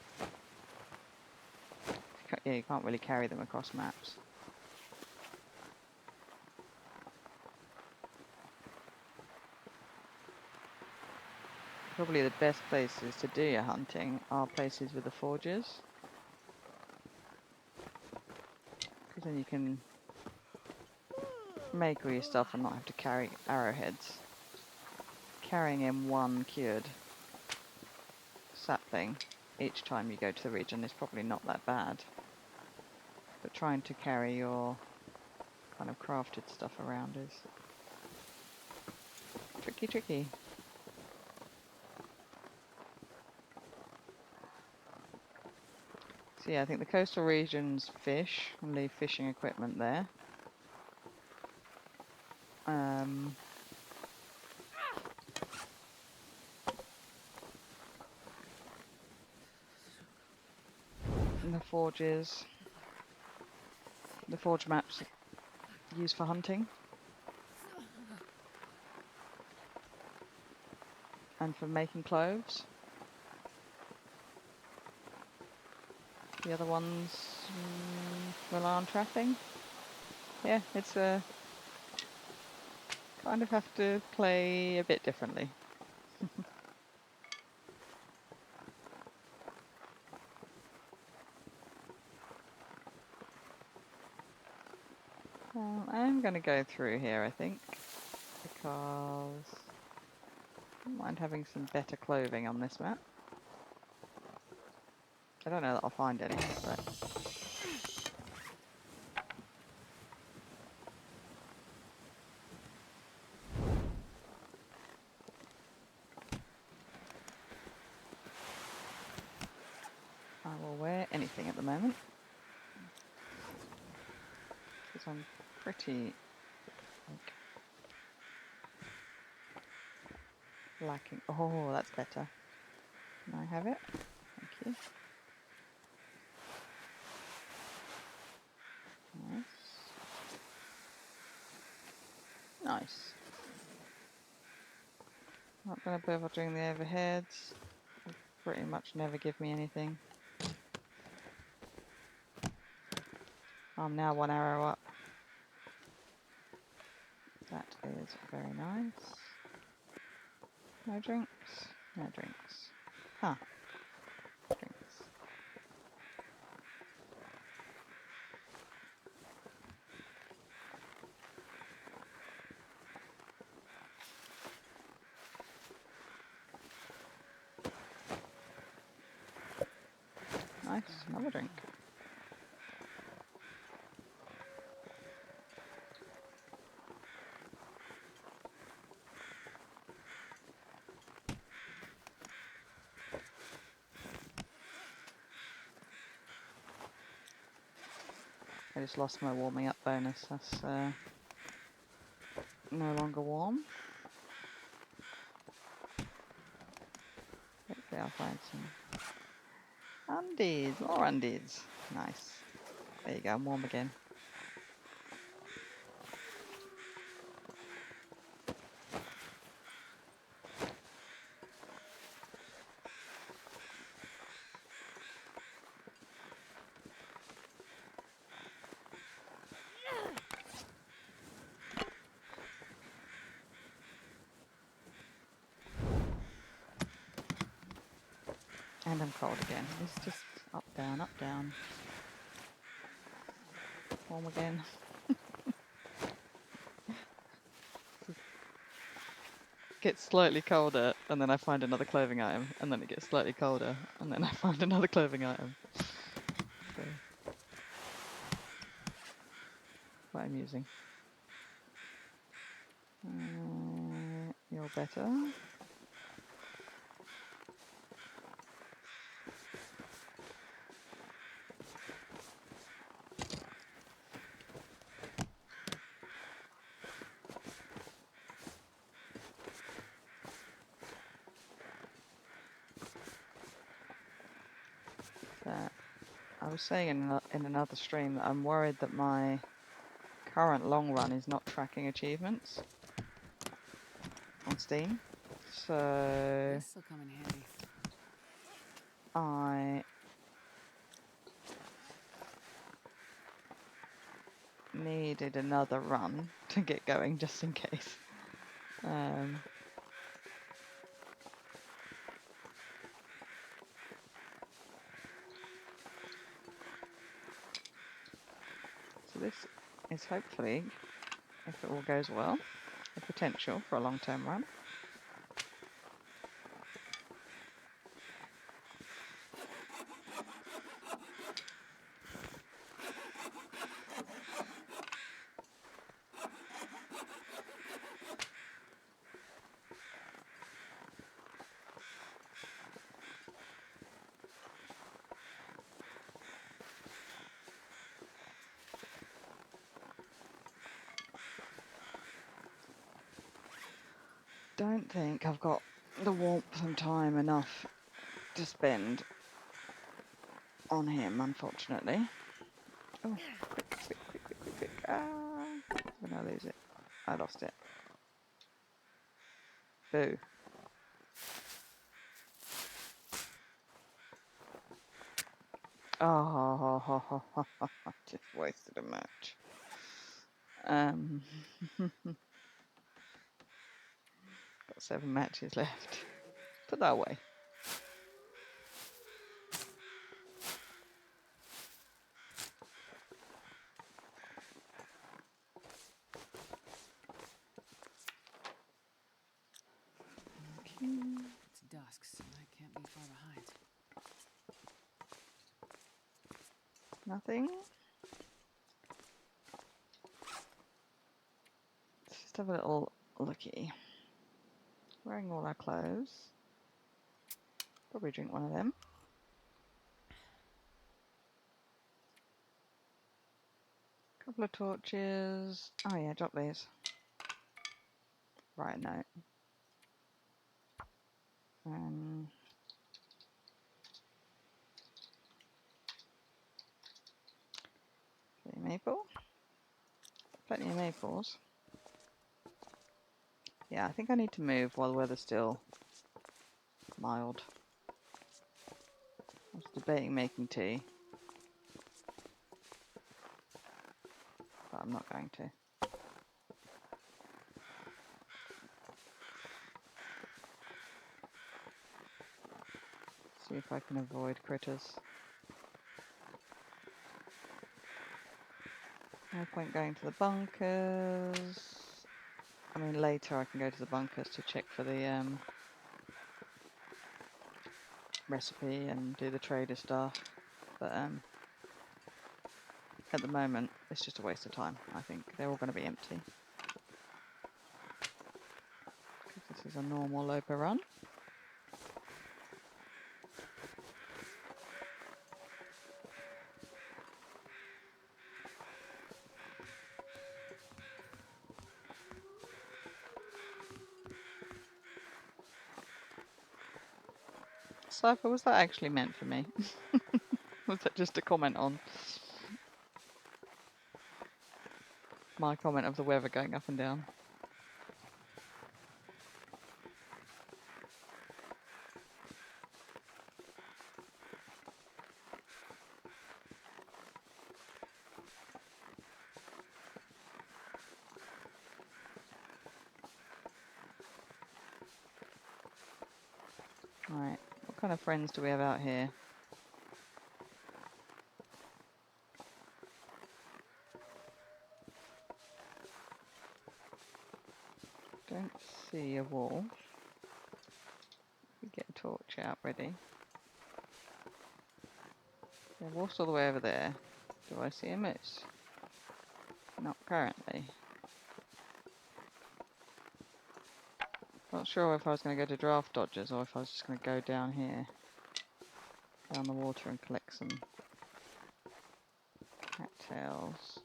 Yeah, you can't really carry them across maps. Probably the best places to do your hunting are places with the forges. Because then you can make all your stuff and not have to carry arrowheads. Carrying in one cured sapling each time you go to the region is probably not that bad. But trying to carry your kind of crafted stuff around is tricky. So yeah, I think the coastal regions fish and leave fishing equipment there. And the forges, the forge maps used for hunting and for making clothes. The other ones rely on trapping. Yeah, it's a kind of have to play a bit differently. I'm going to go through here, I think, because I don't mind having some better clothing on this map. I don't know that I'll find any, but... I will wear anything at the moment. Because I'm pretty... like, lacking... Oh, that's better. Can I have it? Thank you. Nice. Nice. Not going to bother doing the overheads. Will pretty much never give me anything. I'm now 1 arrow up. That is very nice. No drinks? No drinks. Huh. Drinks. Nice, another drink. I just lost my warming up bonus. That's no longer warm. Hopefully I'll find some undies, more undies. Nice. There you go, I'm warm again. And I'm cold again. It's just up, down, up, down. Warm again. Gets slightly colder, and then I find another clothing item, and then it gets slightly colder, and then I find another clothing item. So, quite amusing. You're better. That I was saying in another stream that I'm worried that my current long run is not tracking achievements on Steam. So This'll come in handy. I needed another run to get going just in case. So this is hopefully, if it all goes well, a potential for a long-term run. Don't think I've got the warmth and time enough to spend on him, unfortunately. Oh, quick, quick, quick, quick, quick, quick. Ah, when I lose it. I lost it. Boo. Oh, just wasted a match. Got 7 matches left. Put that away. It's dusk, so I can't be far behind. Nothing. Let's just have a little looky. Wearing all our clothes. Probably drink one of them. Couple of torches. Oh yeah, drop these. Right note. Okay, maple. Plenty of maples. Yeah, I think I need to move while the weather's still mild. I was debating making tea, but I'm not going to. See if I can avoid critters. No point going to the bunkers. I mean, later I can go to the bunkers to check for the recipe and do the trader stuff. But at the moment, it's just a waste of time. I think they're all going to be empty. Because this is a normal Lopa run. Cypher, was that actually meant for me? Was that just a comment on my comment of the weather going up and down? Right, what kind of friends do we have out here? Don't see a wolf. We get a torch out ready. The wolf's all the way over there. Do I see a moose? Not currently. Not sure if I was going to go to draft dodgers or if I was just going to go down here, down the water and collect some cattails.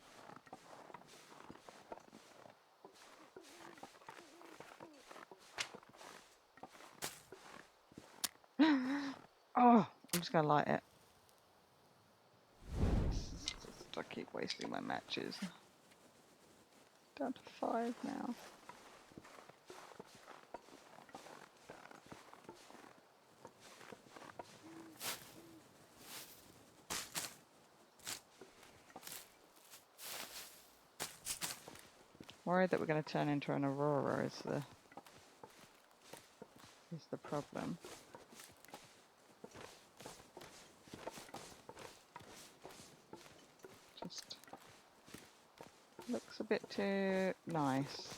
Oh, I'm just going to light it. I keep wasting my matches. Down to 5 now. Worried that we're going to turn into an aurora is the problem. Just looks a bit too nice.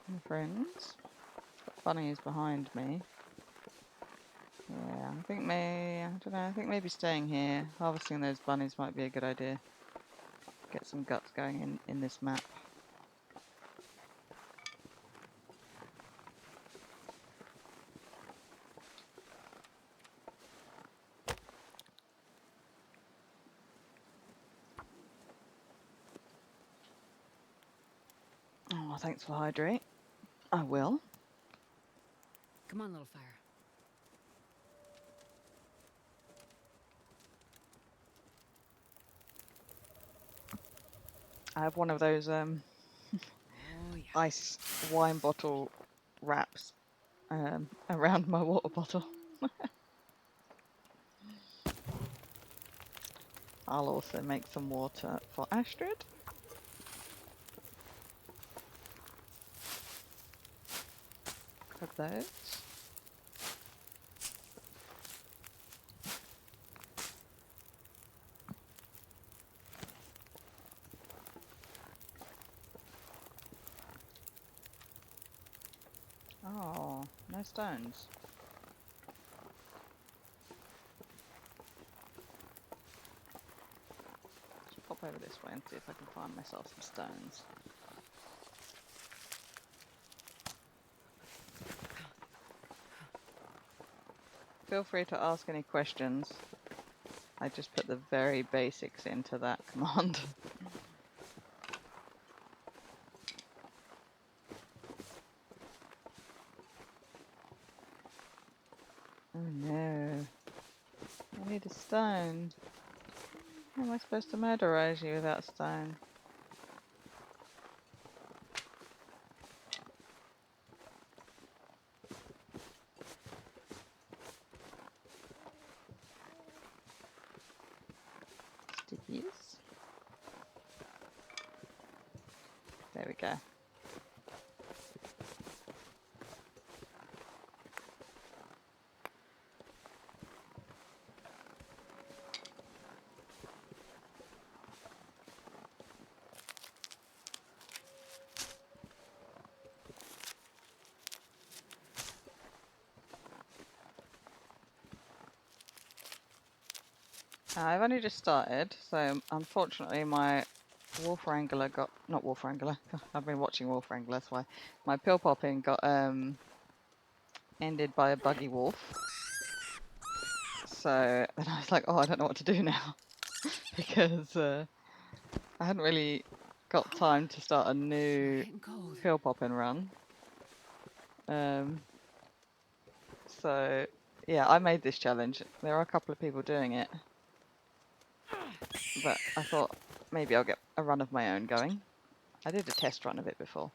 My friends. Bunny is behind me. Yeah, I think I think maybe staying here, harvesting those bunnies might be a good idea. Get some guts going in this map. Oh, thanks for hydrate. I will. Come on, little fire. I have one of those Oh, yeah. ice wine bottle wraps around my water bottle. I'll also make some water for Astrid. Grab those. Oh, no stones. Just pop over this way and see if I can find myself some stones. Feel free to ask any questions. I just put the very basics into that command. Oh no. I need a stone. How am I supposed to murderize you without stone? Stickies. There we go. I've only just started, so unfortunately my Wolf Wrangler got, not Wolf Wrangler, I've been watching Wolf Wrangler, that's why. My pill popping got ended by a buggy wolf. So then I was like, oh, I don't know what to do now. Because I hadn't really got time to start a new Getting cold. pill popping run. So yeah, I made this challenge. There are a couple of people doing it. But I thought maybe I'll get a run of my own going. I did a test run of it before.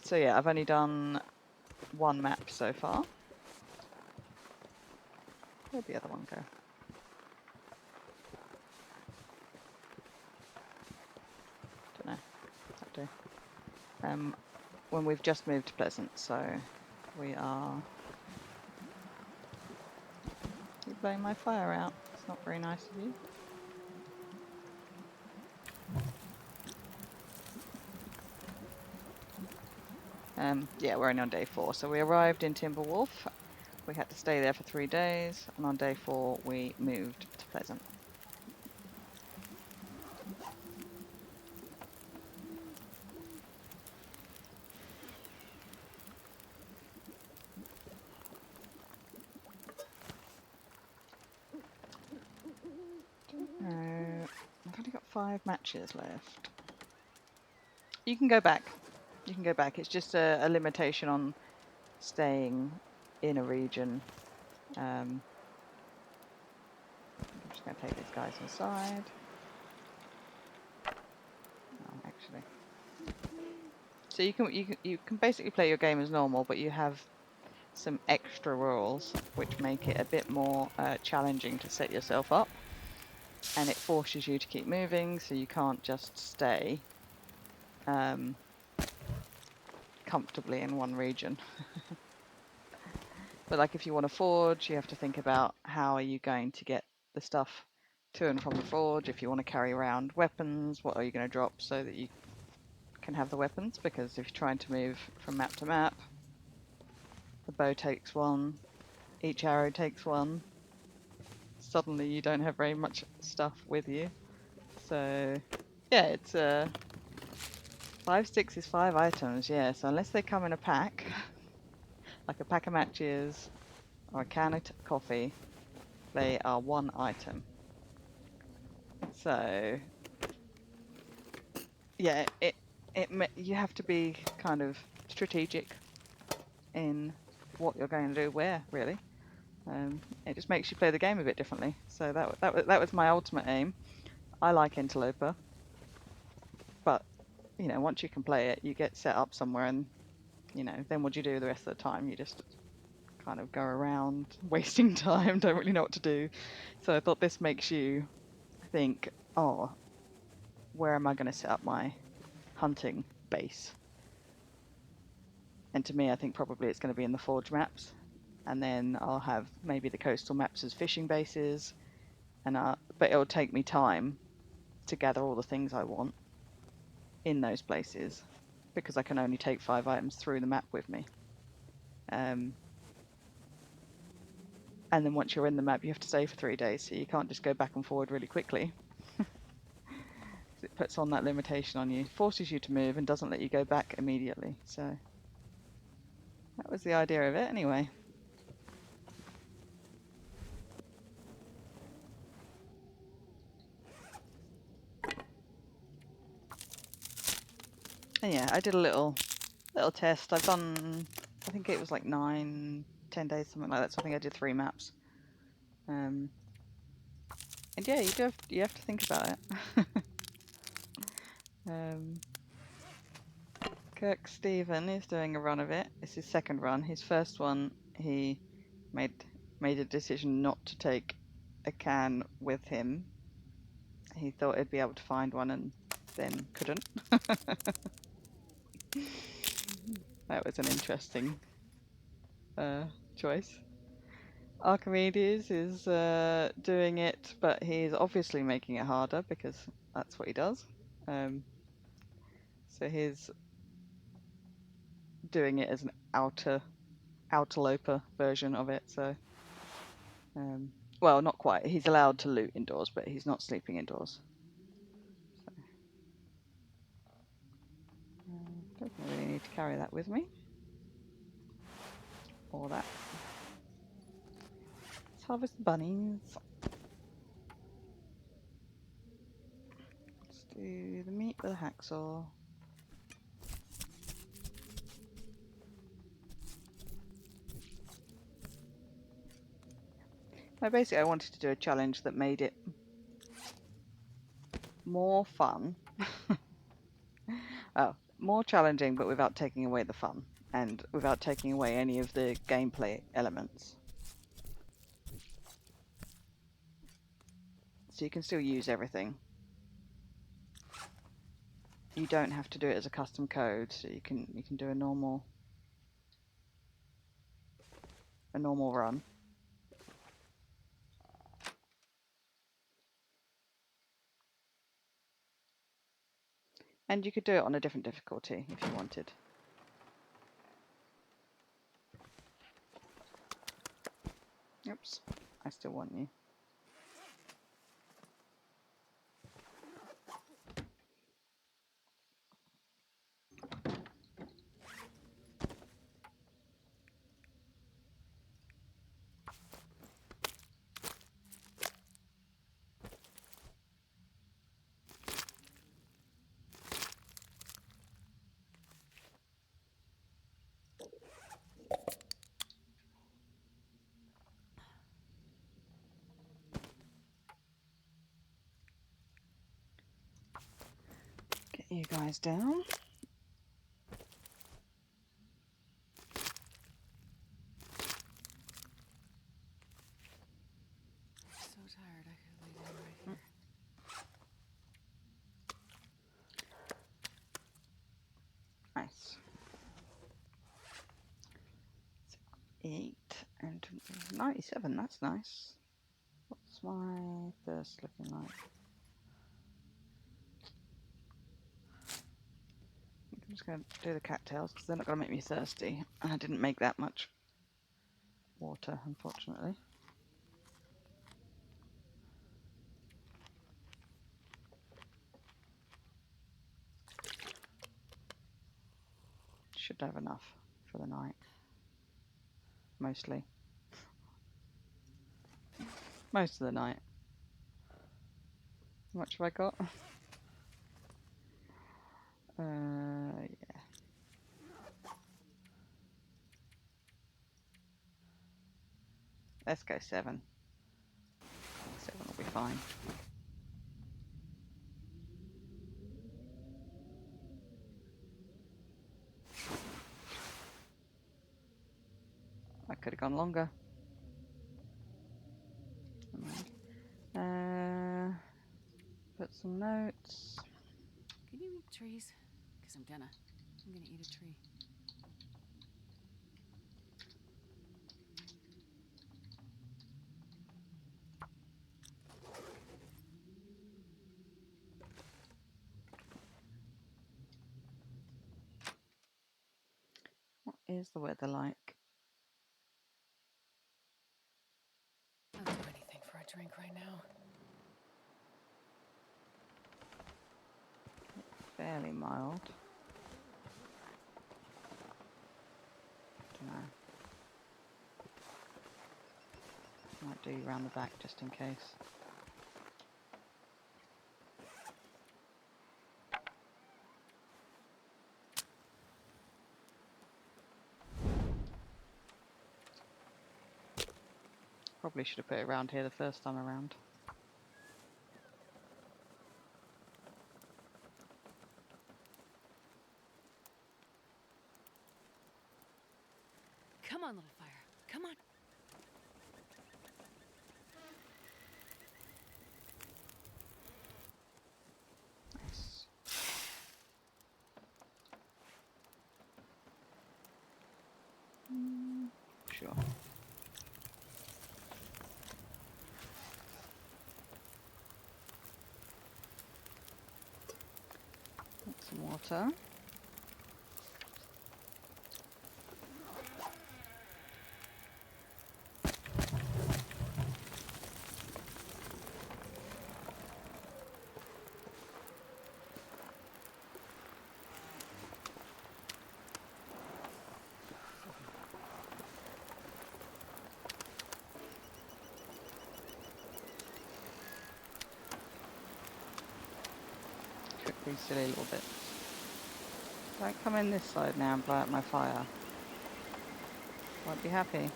So yeah, I've only done one map so far. Where'd the other one go? Don't know. That'll do. When we've just moved to Pleasant, so we are... You're blowing my fire out. It's not very nice of you. Yeah, we're only on day 4. So we arrived in Timberwolf. We had to stay there for 3 days, and on day 4 we moved to Pleasant. I've only got 5 matches left. You can go back. You can go back. It's just a limitation on staying in a region. I'm just going to take these guys inside. Oh, actually. So you can basically play your game as normal, but you have some extra rules which make it a bit more challenging to set yourself up, and it forces you to keep moving, so you can't just stay comfortably in one region. But like if you want to forge, you have to think about how are you going to get the stuff to and from the forge. If you want to carry around weapons, what are you going to drop so that you can have the weapons? Because if you're trying to move from map to map, the bow takes 1, each arrow takes 1. Suddenly you don't have very much stuff with you. So yeah, it's 5 sticks is 5 items, yeah. So unless they come in a pack, like a pack of matches or a can of coffee, they are 1 item. So yeah, you have to be kind of strategic in what you're going to do where, really. It just makes you play the game a bit differently. So that was my ultimate aim. I like Interloper, but you know, once you can play it, you get set up somewhere, and you know, then what do you do the rest of the time? You just kind of go around wasting time, don't really know what to do. So I thought this makes you think, oh, where am I going to set up my hunting base? And to me, I think probably it's going to be in the Forge maps. And then I'll have maybe the coastal maps as fishing bases. But it'll take me time to gather all the things I want in those places because I can only take 5 items through the map with me. And then once you're in the map, you have to stay for 3 days, so you can't just go back and forward really quickly. It puts on that limitation on you, forces you to move, and doesn't let you go back immediately. So that was the idea of it, anyway. And yeah, I did a little test. I've done, I think it was like 9, 10 days, something like that. So I think I did 3 maps. And yeah, you have to think about it. Kirk Stephen is doing a run of it. It's his second run. His first one, he made a decision not to take a can with him. He thought he'd be able to find one and then couldn't. That was an interesting choice. Archimedes is doing it, but he's obviously making it harder because that's what he does. So he's doing it as an outerloper version of it. So, well, not quite. He's allowed to loot indoors, but he's not sleeping indoors. So, don't really need to carry that with me. Or that. Let's harvest the bunnies. Let's do the meat with a hacksaw. Basically, I wanted to do a challenge that made it more fun. Oh, more challenging, but without taking away the fun and without taking away any of the gameplay elements. So you can still use everything. You don't have to do it as a custom code, so you can do a normal run. And you could do it on a different difficulty if you wanted. Oops, I still want you. Get you guys down. I'm so tired, I could lay down right here. Nice. 8 and 97, that's nice. What's my thirst looking like? I'm just going to do the cattails because they're not going to make me thirsty. And I didn't make that much water, unfortunately. Should have enough for the night. Mostly. Most of the night. How much have I got? Yeah. Let's go 7. 7 will be fine. I could have gone longer. Put some notes. Can you eat trees? Because I'm gonna eat a tree. What is the weather like? I'll do anything for a drink right now. Fairly mild. Dunno. Might do round the back just in case. Probably should have put it around here the first time around. Come on, little fire. Come on. Nice. Sure. Get some water. Cook these silly little bits. Don't come in this side now and blow out my fire. Won't be happy.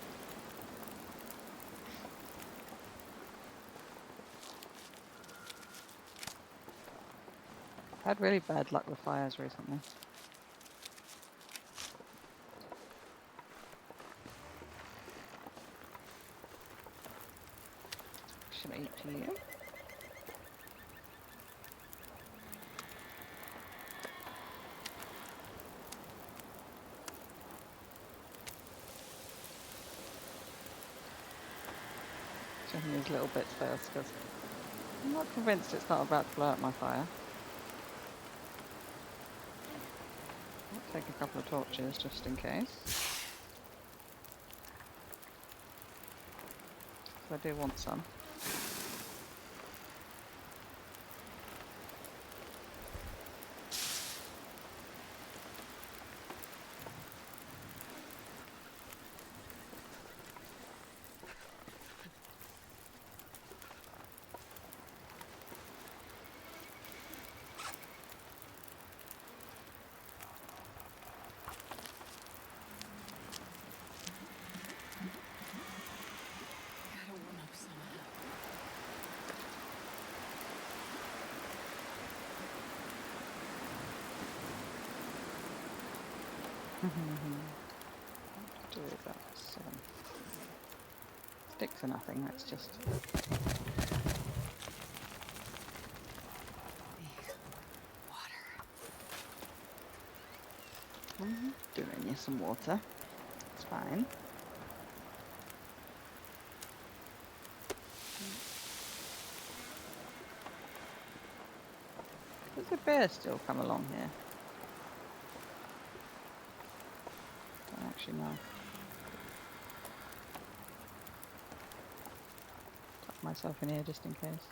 I've had really bad luck with fires recently. Should I eat to you? Checking these little bits first because I'm not convinced it's not about to blow up my fire. I'll take a couple of torches just in case. I do want some. Gotta warm up somehow. Do about 7. Sticks are nothing, that's just... Water. Doing you some water. It's fine. Does a bear still come along here? Don't actually know. Tuck myself in here just in case.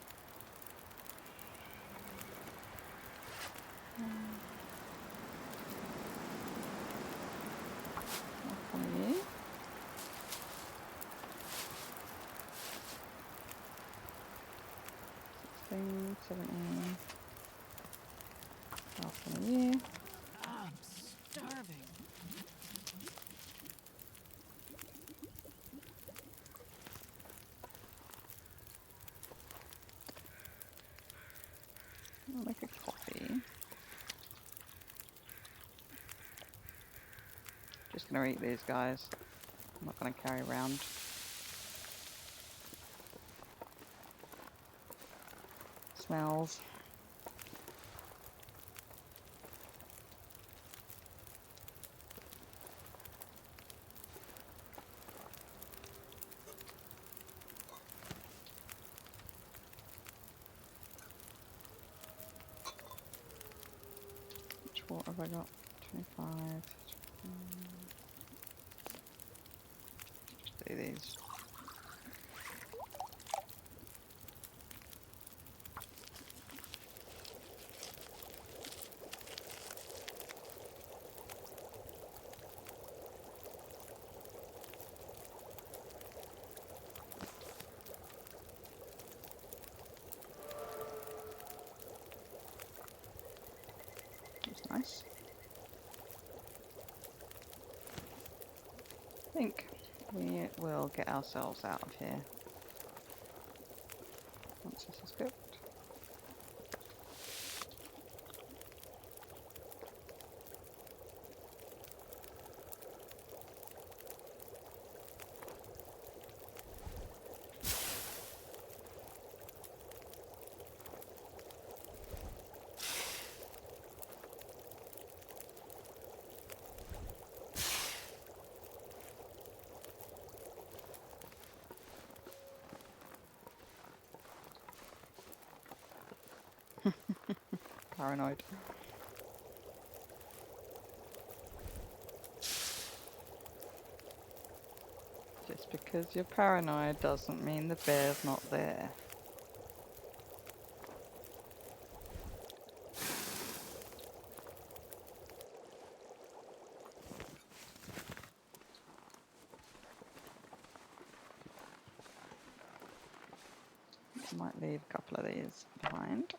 One of you. 16, 17. Half one of you. I'm starving. I'll make a coffee. Just gonna eat these guys. I'm not gonna carry around. Smells. Which water have I got? 25. Just do these. That's nice. I think we will get ourselves out of here. This is good. Paranoid. Just because you're paranoid doesn't mean the bear's not there. Might leave a couple of these behind.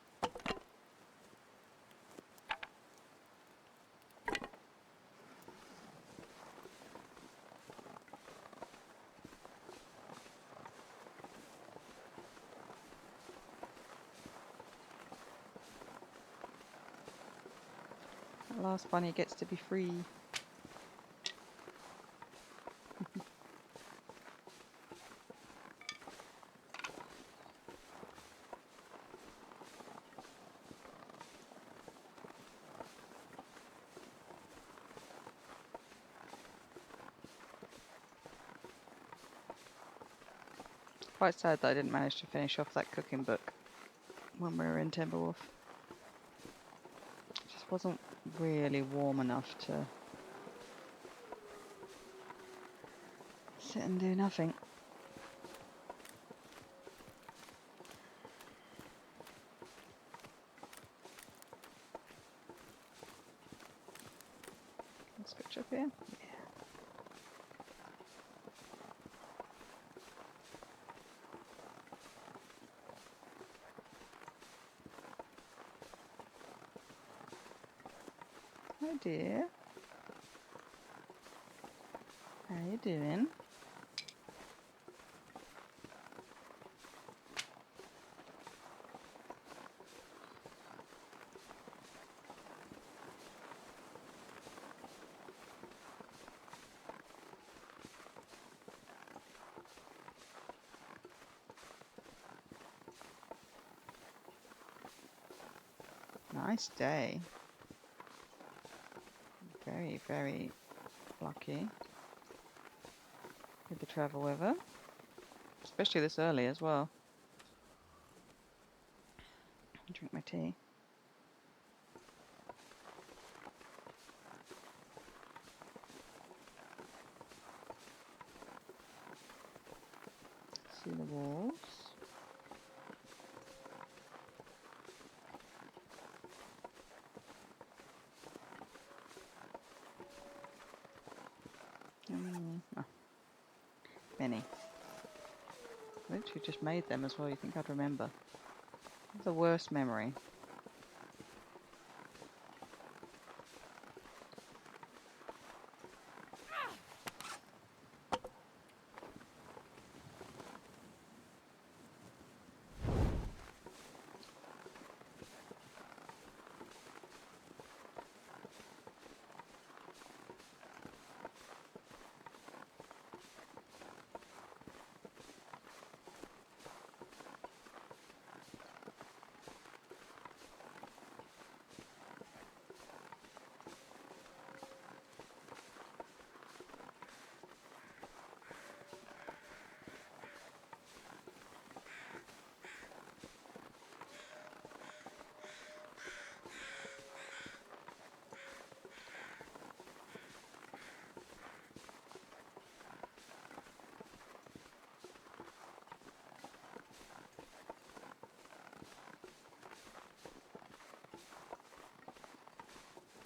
That last bunny gets to be free. Quite sad that I didn't manage to finish off that cooking book when we were in Timberwolf. It just wasn't really warm enough to sit and do nothing. Let's switch up here. Hi dear. How you doing? Nice day. Very, very lucky with the travel weather. Especially this early as well. Drink my tea. See the walls. Oh, many. I literally just made them as well. You think I'd remember? The worst memory.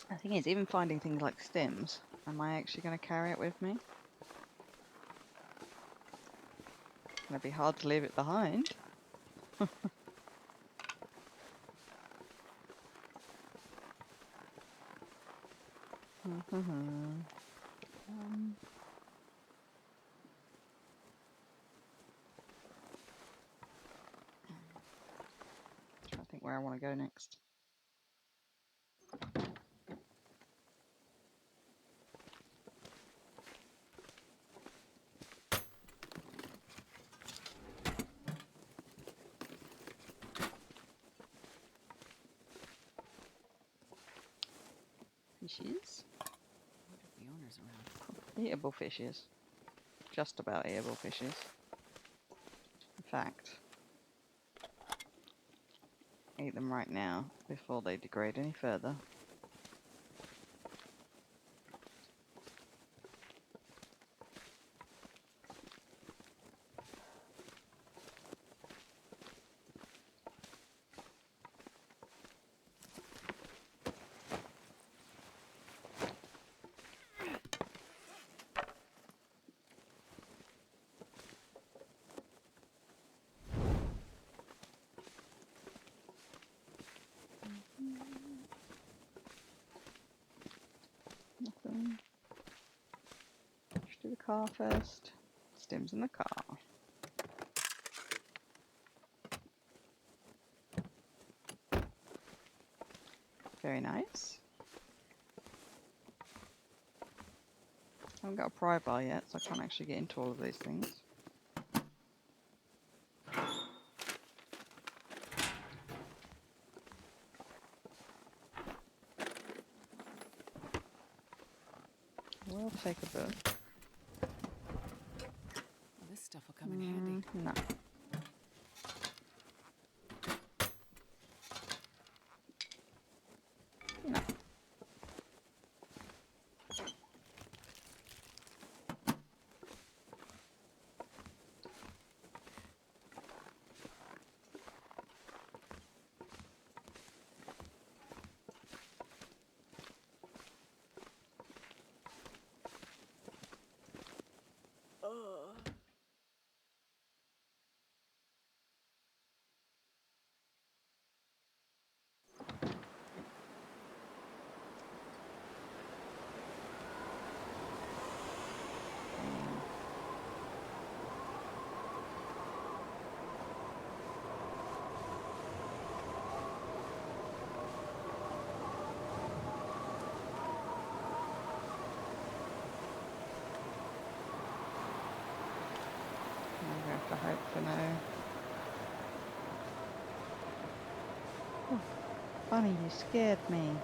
The thing is, even finding things like stems, am I actually going to carry it with me? It's going to be hard to leave it behind. want to go next. Fishes? I wonder if the owner's around. Eatable fishes. Just about eatable fishes. In fact, eat them right now before they degrade any further. Nothing. Just do the car first. Stim's in the car. Very nice. I haven't got a pry bar yet, so I can't actually get into all of these things. We'll take a book. Well, this stuff will come in handy. No. No. We have to hope for no. Oh, Bunny, you scared me.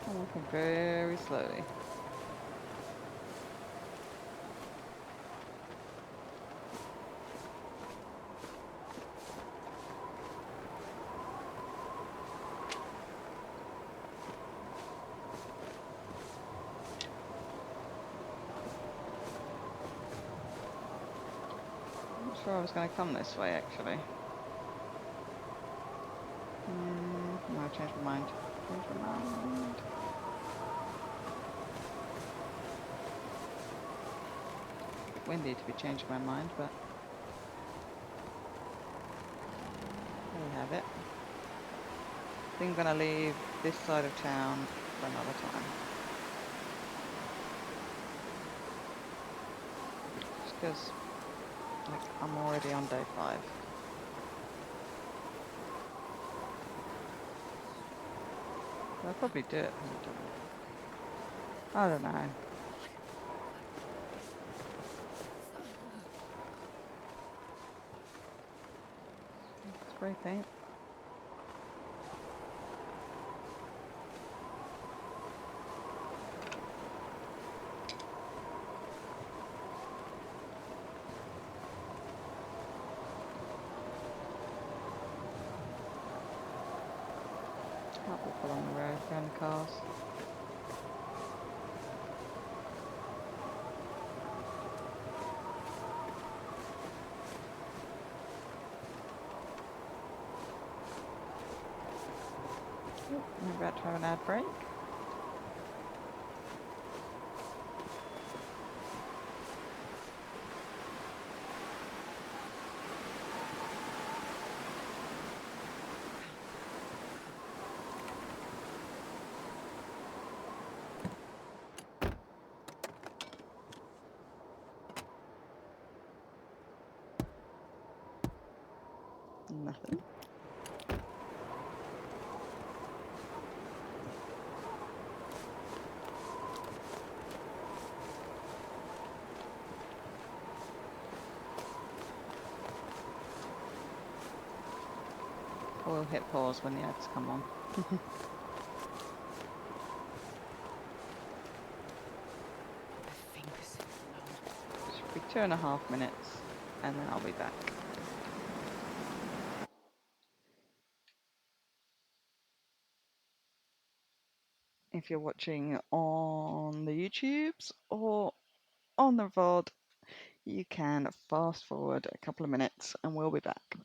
I'm walking very slowly. I'm not sure I was going to come this way, actually. No, I changed my mind. Changed my mind. Bit windy to be changing my mind, but there we have it. I think I'm going to leave this side of town for another time. Just because, like, I'm already on day 5. I'll probably do it. I don't know. Spray paint. Can't walk along the road behind the cars. I'm about to have an ad break. Nothing. We'll hit pause when the ads come on. My fingers numb. Should be 2.5 minutes, and then I'll be back. If you're watching on the YouTubes or on the VOD, you can fast forward a couple of minutes and we'll be back.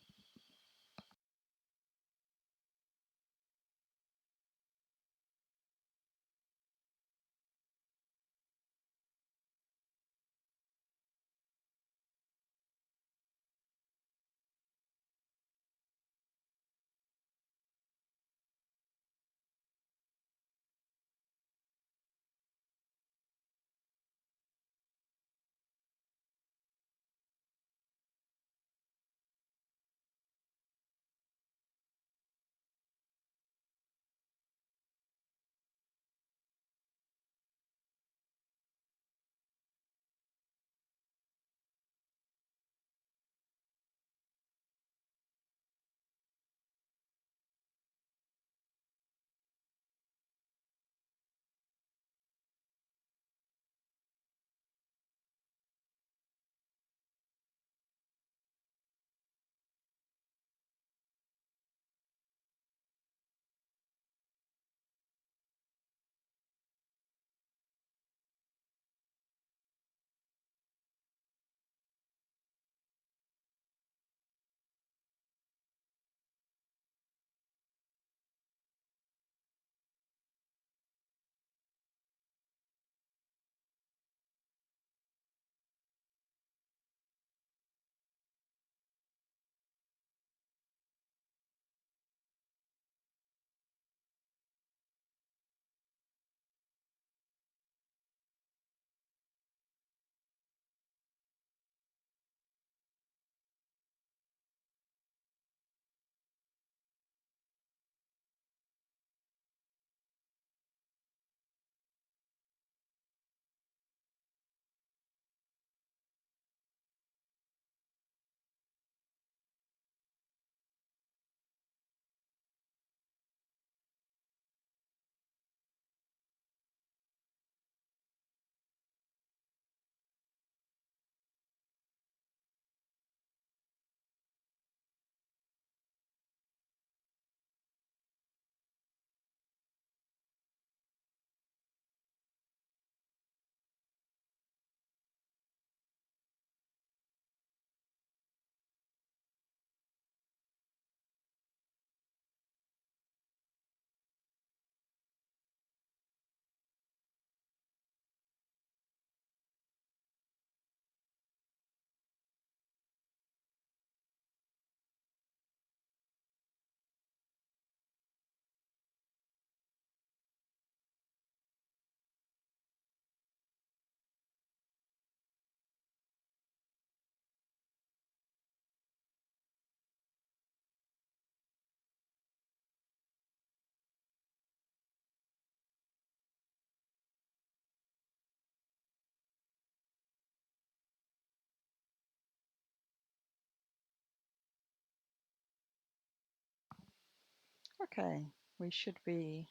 Okay, we should be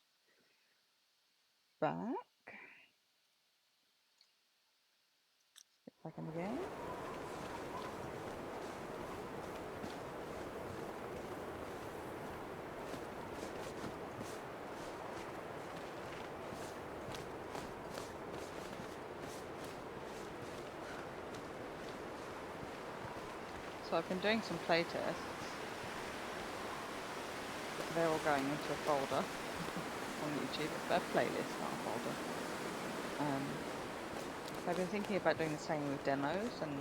back. Get back in the game. So I've been doing some play tests. They're all going into a folder on YouTube, a playlist, not a folder. I've been thinking about doing the same with demos and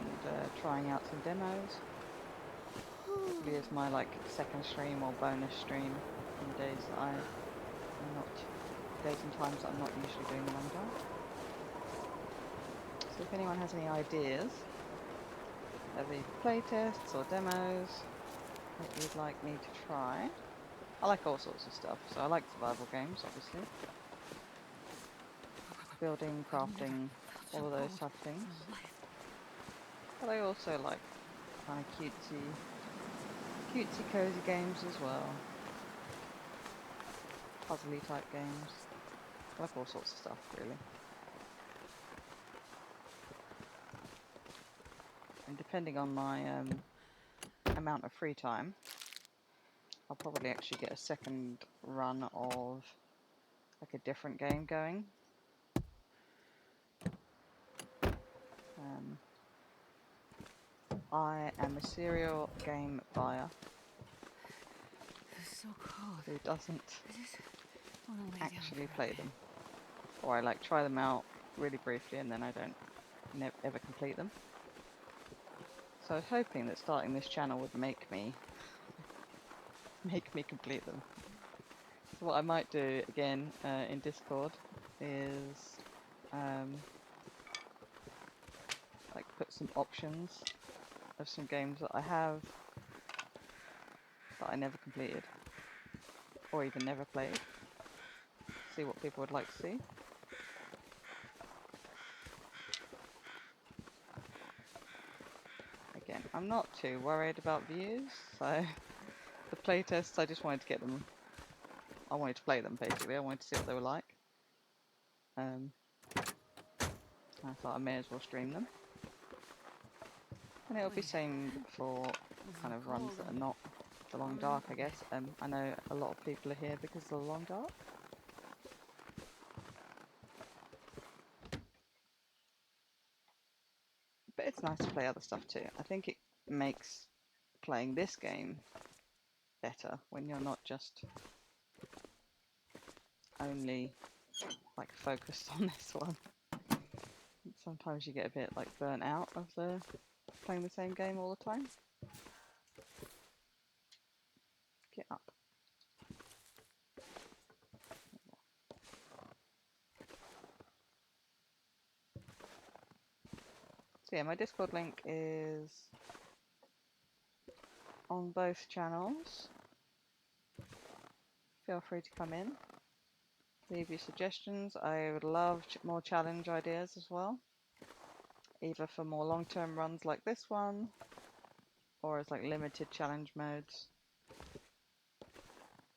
trying out some demos. Probably as my second stream or bonus stream on days that I'm not, days and times that I'm not usually doing them under. So if anyone has any ideas, either playtests or demos, that you'd like me to try. I like all sorts of stuff, so I like survival games, obviously. Building, I've never crafting, felt so all of those cold type of things. in my life. But I also like kind of cutesy cozy games as well. Puzzly type games. I like all sorts of stuff, really. And depending on my amount of free time, I'll probably actually get a second run of like a different game going. I am a serial game buyer It's so cold. who doesn't I just want to lay down actually for a play bit. them. Or I like try them out really briefly and then I don't ever complete them. So I was hoping that starting this channel would make me complete them. So what I might do again in Discord is like put some options of some games that I have that I never completed or even never played. See what people would like to see. Again, I'm not too worried about views, so the playtests I just wanted to get them. I wanted to play them basically. I wanted to see what they were like. I thought I may as well stream them. And it'll be Wait, same for I'm so kind of runs cold. that are not the long I'll dark, remember I guess. that. I know a lot of people are here because of the long dark. But it's nice to play other stuff too. I think it makes playing this game better when you're not just only like focused on this one. Sometimes you get a bit like burnt out of the playing the same game all the time. Get up. So yeah, my Discord link is on both channels. Feel free to come in. Leave your suggestions. I would love more challenge ideas as well. Either for more long-term runs like this one, or as like limited challenge modes.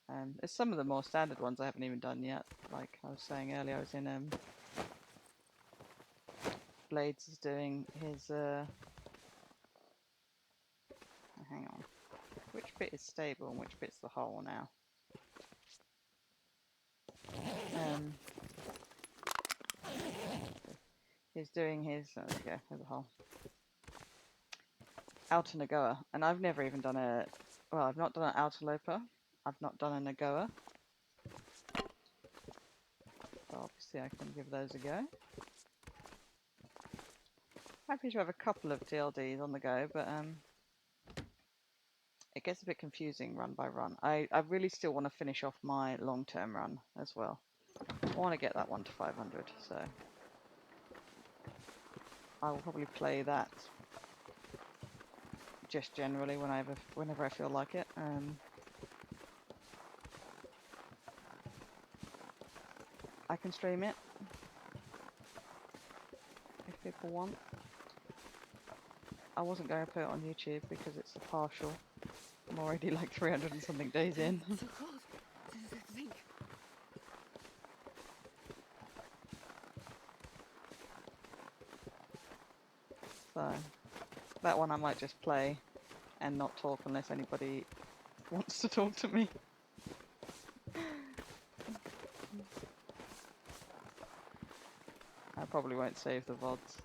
There's some of the more standard ones I haven't even done yet. Like I was saying earlier, I was in Blades is doing his hang on. Which bit is stable and which bit's the hole now? He's doing his there we go, there's a hole. Outer Nagoa. And I've never even done I've not done an outer loper. I've not done a Nagoa. So obviously I can give those a go. Happy to have a couple of TLDs on the go, but it gets a bit confusing run by run. I really still want to finish off my long-term run as well. I want to get that one to 500, so I will probably play that just generally whenever I feel like it. I can stream it if people want. I wasn't going to put it on YouTube because it's a partial. I'm already like 300 and something days in. It's so cold. Just think. So that one I might just play and not talk unless anybody wants to talk to me. I probably won't save the VODs.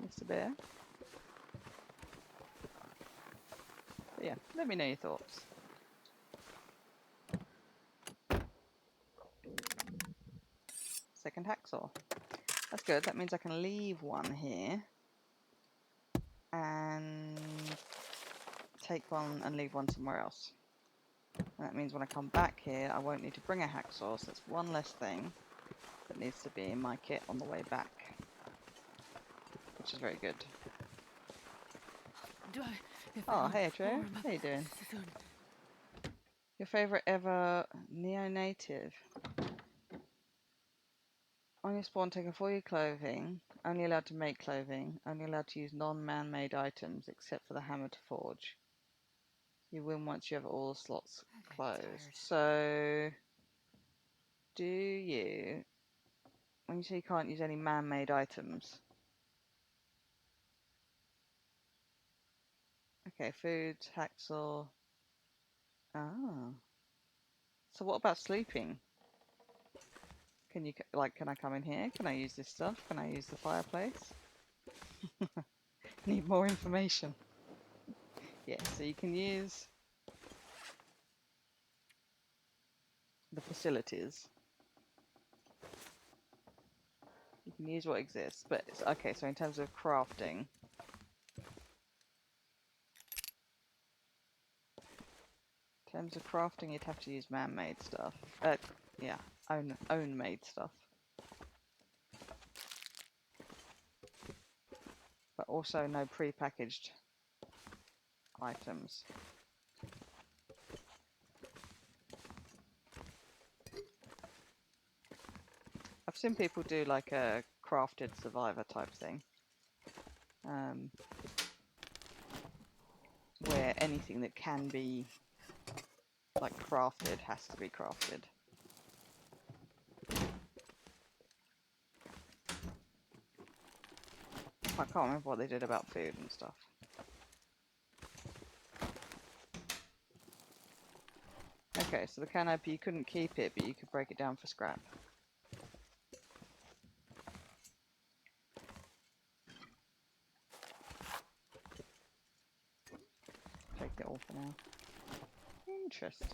Mr. Bear. But yeah, let me know your thoughts. Second hacksaw. That's good. That means I can leave one here and take one and leave one somewhere else. And that means when I come back here, I won't need to bring a hacksaw, so that's one less thing that needs to be in my kit on the way back, which is very good. Oh, hey Joe, how you doing? Your favourite ever neo-native? On your spawn, take off all your clothing. Only allowed to make clothing. Only allowed to use non-man-made items, except for the hammer to forge. You win once you have all the slots closed. So, do you... When you say you can't use any man-made items... Okay, food, hacksaw... Ah. So what about sleeping? Can you, like, can I come in here? Can I use this stuff? Can I use the fireplace? Need more information. Yeah, so you can use the facilities. You can use what exists, but it's, okay, so in terms of crafting, you'd have to use man-made stuff. Yeah, own made stuff. But also no pre-packaged items. I've seen people do like a crafted survivor type thing. Where anything that can be like crafted has to be crafted. I can't remember what they did about food and stuff. Okay, so the canopy, you couldn't keep it, but you could break it down for scrap. Take it all for now. Interesting.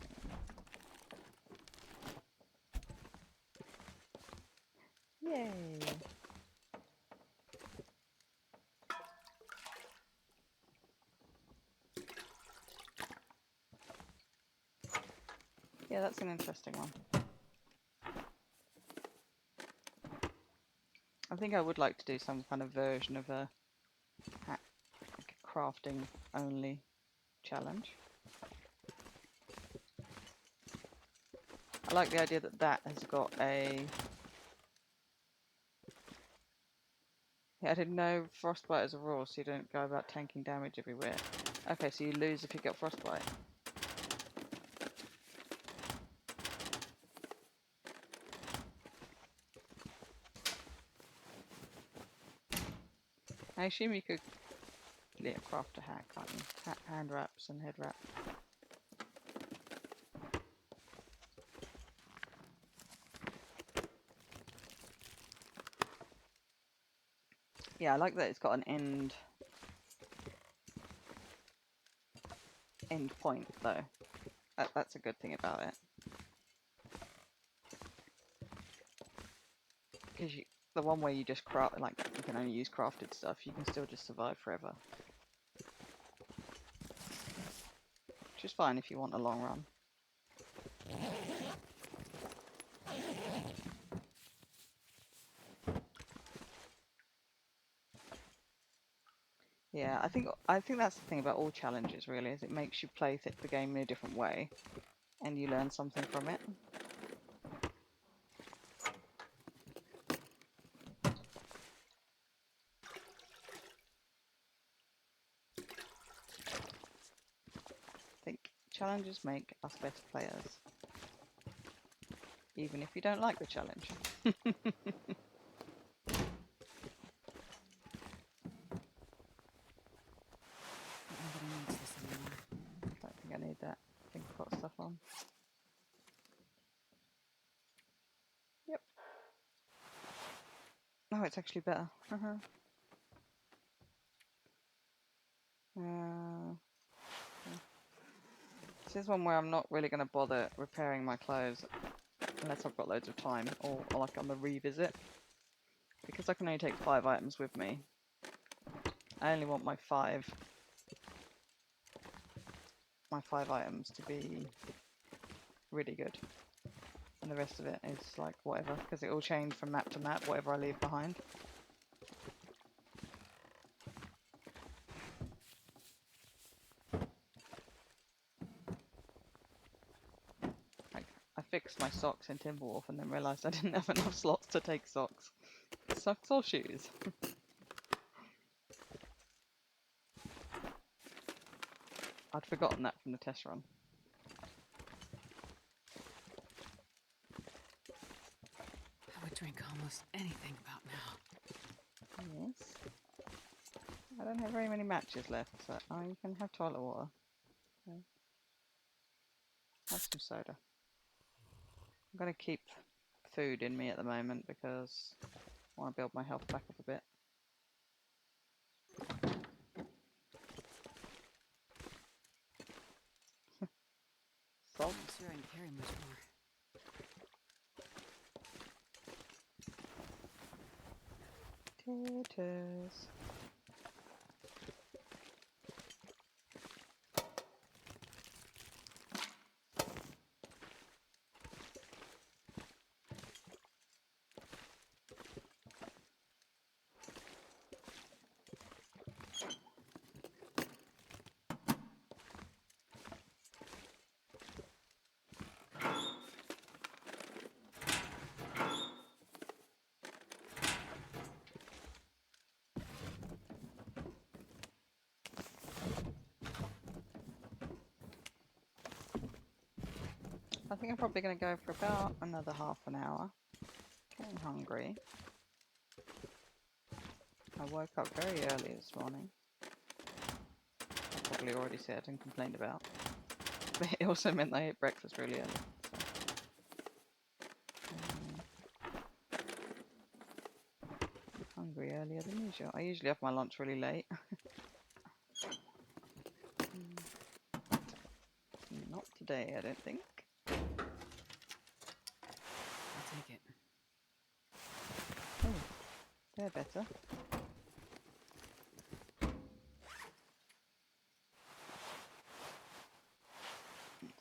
Yay! Yeah, that's an interesting one. I think I would like to do some kind of version of a crafting only challenge. I like the idea that that has got a... Yeah, I didn't know frostbite is a rule, so you don't go about tanking damage everywhere. Okay, so you lose if you get frostbite. I assume you could craft a hat, can't you? Hand wraps and head wrap. Yeah, I like that it's got an end point though. That's a good thing about it. Because the one where you just craft, like you can only use crafted stuff, you can still just survive forever. Which is fine if you want a long run. Yeah, I think that's the thing about all challenges really, is it makes you play the game in a different way, and you learn something from it. I think challenges make us better players, even if you don't like the challenge. Don't think I need that. I think I've got stuff on. Yep. Oh, it's actually better. This is one where I'm not really going to bother repairing my clothes unless I've got loads of time, or like on the revisit. Because I can only take 5 items with me, I only want my five items to be really good. And the rest of it is like whatever, because it will change from map to map, whatever I leave behind. fixed my socks in Timberwolf and then realised I didn't have enough slots to take socks. Socks or shoes? I'd forgotten that from the test run. I would drink almost anything about now. Yes. I don't have very many matches left, so you can have toilet water. Okay. Have some soda. I'm going to keep food in me at the moment because I want to build my health back up a bit. Salt. I'm sure I can carry much more. Potatoes. I think I'm probably going to go for about another half an hour. Getting hungry. I woke up very early this morning. I probably already said and complained about. But it also meant I ate breakfast really early. So, hungry earlier than usual. I usually have my lunch really late. Not today, I don't think. I'll take it. Oh, they're better.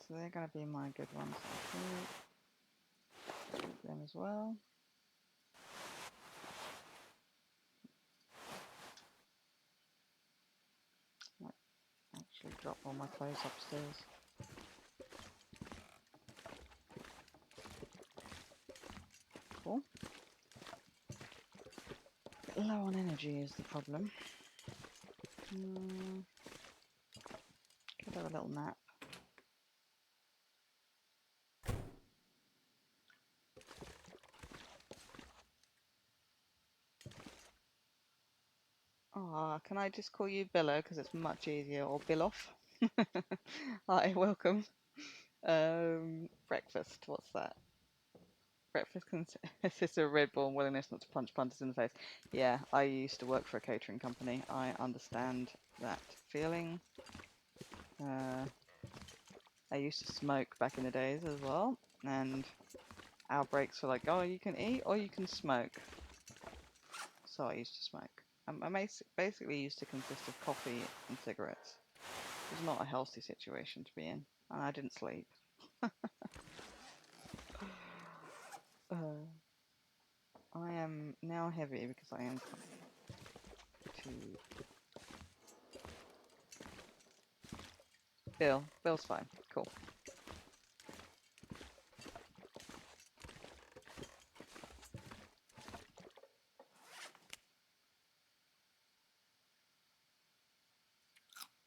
So they're going to be my good ones. I think. Them as well. Might actually drop all my clothes upstairs. Cool. Bit low on energy is the problem. Could have a little nap. Ah, can I just call you Billo because it's much easier, or Billoff? Hi, welcome. Breakfast. What's that? Breakfast consists of Red Bull and willingness not to punch punters in the face. Yeah, I used to work for a catering company. I understand that feeling. I used to smoke back in the days as well, and our breaks were like, oh, you can eat or you can smoke. So I used to smoke. I basically used to consist of coffee and cigarettes. It was not a healthy situation to be in, and I didn't sleep. I am now heavy because I am too. Bill's fine. Cool.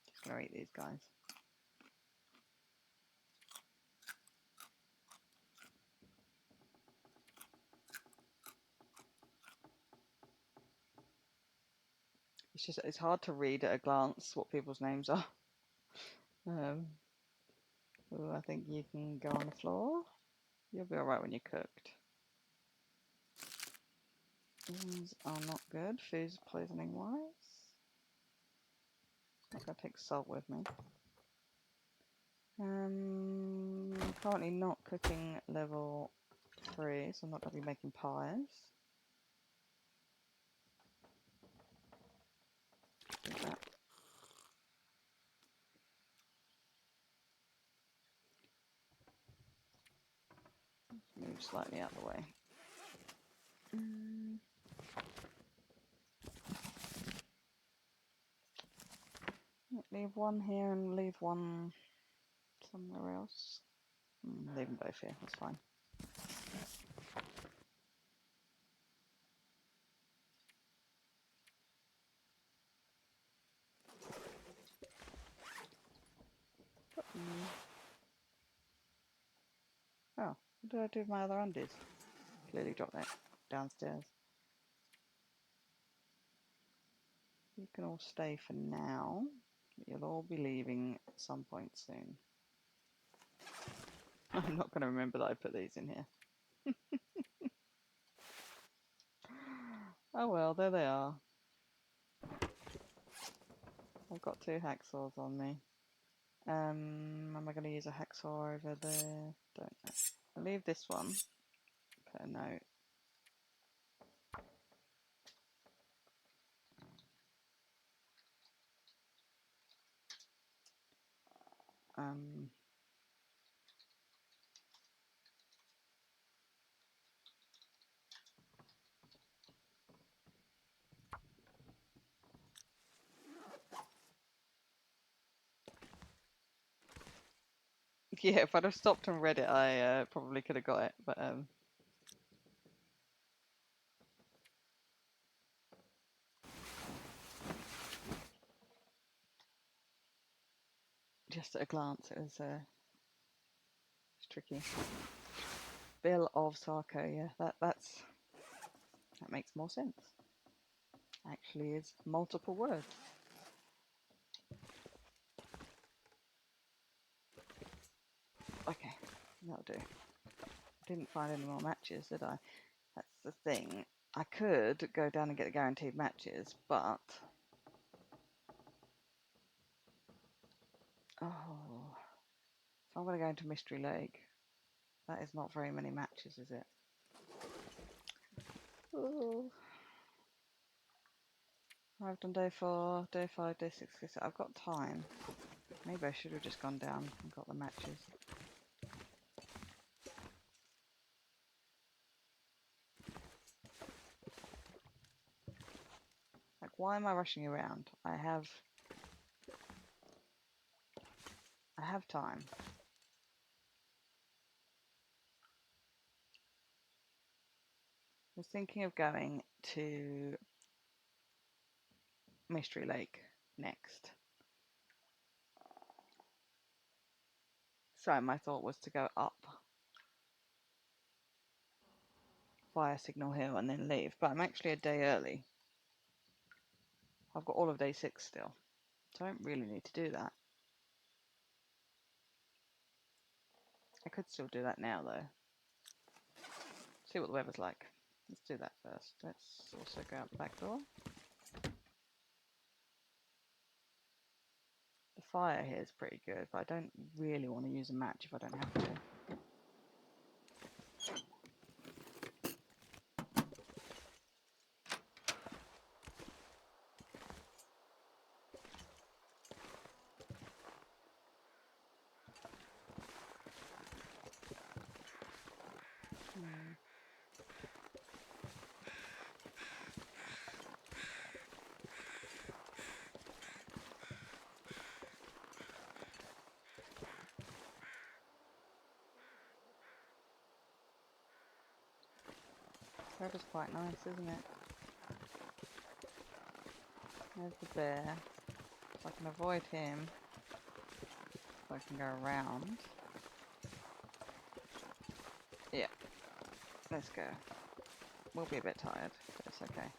Just gonna eat these guys. It's hard to read at a glance what people's names are. Ooh, I think you can go on the floor. You'll be alright when you're cooked. These are not good. Food poisoning wise. I'm gonna take salt with me. Currently not cooking level 3, so I'm not gonna be making pies. Do that. Move slightly out of the way. Leave one here and leave one somewhere else. Leave them both here, that's fine. Oh, what did I do with my other undies? Clearly dropped that downstairs. You can all stay for now. You'll all be leaving at some point soon. I'm not going to remember that I put these in here. Oh well, there they are. I've got 2 hacksaws on me. Am I going to use a hacksaw over there? Don't know. I'll leave this one. Put a note. Um, yeah, if I'd have stopped and read it, I probably could have got it, but just at a glance, it was tricky. Bill of Sarko, yeah, that makes more sense. Actually, is multiple words. Okay, that'll do. Didn't find any more matches, did I? That's the thing. I could go down and get the guaranteed matches, but oh, if I'm going to go into Mystery Lake, that is not very many matches, is it? Oh. I've done day 4, day 5, day 6, day 7. I've got time. Maybe I should have just gone down and got the matches. Like, why am I rushing around? I have time. I was thinking of going to Mystery Lake next. So my thought was to go up via Signal Hill and then leave. But I'm actually a day early. I've got all of day 6 still. So I don't really need to do that. I could still do that now though. See what the weather's like. Let's do that first. Let's also go out the back door. The fire here is pretty good, but I don't really want to use a match if I don't have to. Weather's quite nice, isn't it? There's the bear. If I can avoid him, if I can go around. Yeah, let's go. We'll be a bit tired, but it's okay.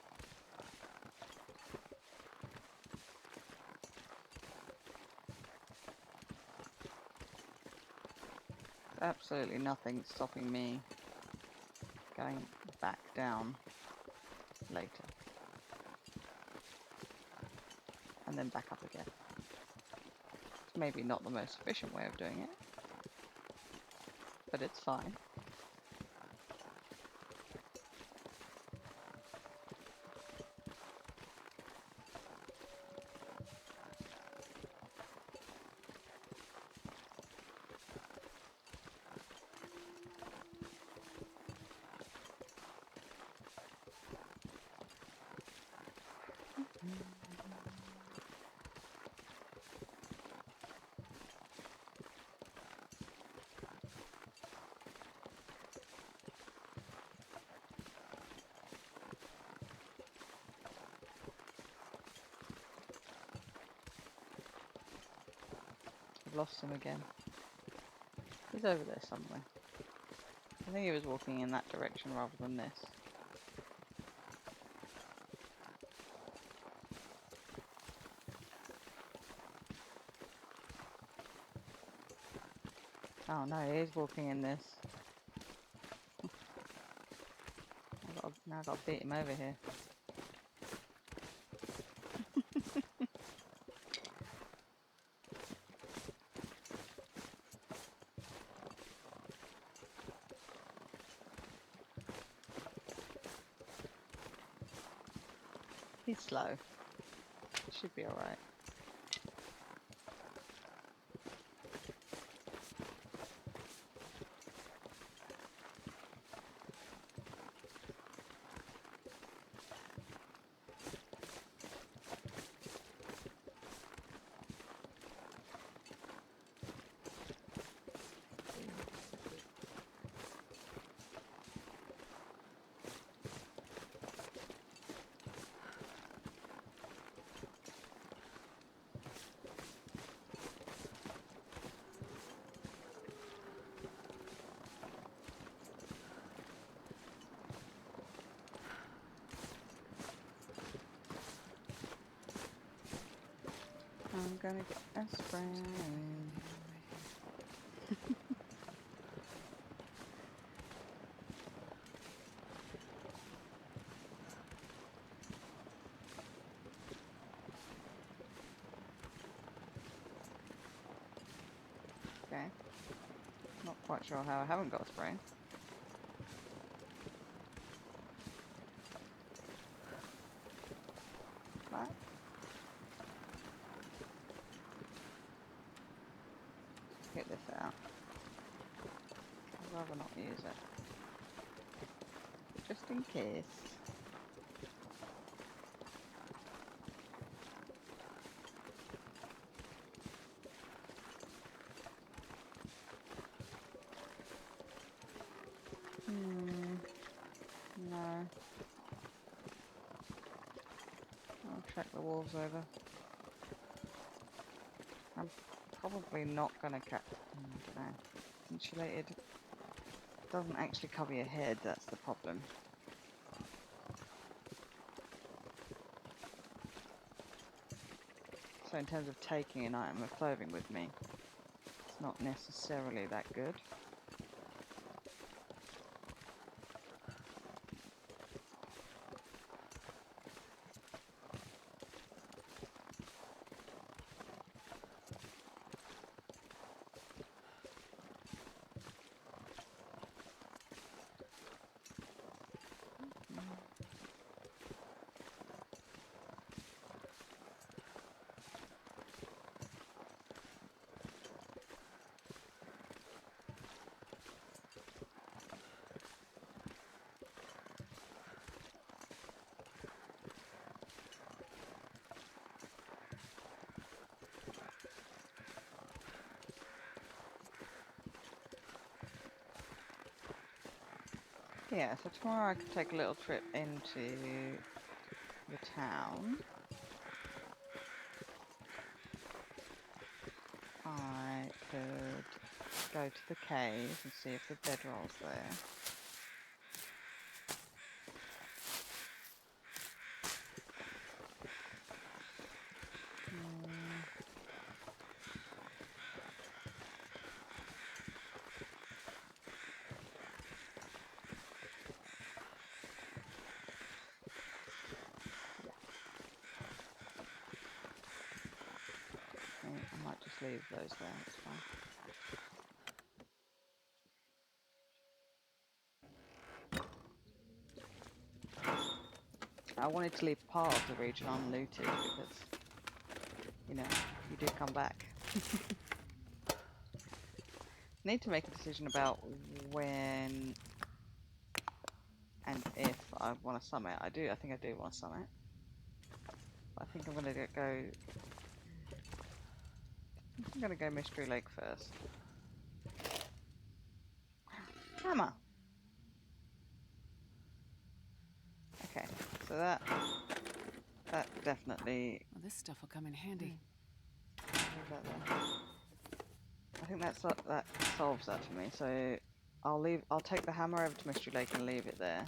There's absolutely nothing stopping me going back down later. And then back up again. It's maybe not the most efficient way of doing it, but it's fine. lost him again. He's over there somewhere. I think he was walking in that direction rather than this. Oh no, he is walking in this. Now I've got to beat him over here. He's slow. Should be alright. I'm gonna get a sprain. Okay. Not quite sure how I haven't got a sprain. What? Get this out. I'd rather not use it. Just in case. No. I'll check the wolves over. I'm probably not gonna catch. I don't know. Insulated doesn't actually cover your head, that's the problem. So in terms of taking an item of clothing with me, it's not necessarily that good. Yeah, so tomorrow I could take a little trip into the town. I could go to the cave and see if the bedroll's there. I might just leave those there, it's fine. I wanted to leave part of the region unlooted because, you know, you do come back. Need to make a decision about when and if I want to summit. I think I do want to summit. I think I'm gonna go Mystery Lake first. Hammer. Okay, so that definitely. Well, this stuff will come in handy. Leave that there. think that solves that for me. So I'll take the hammer over to Mystery Lake and leave it there,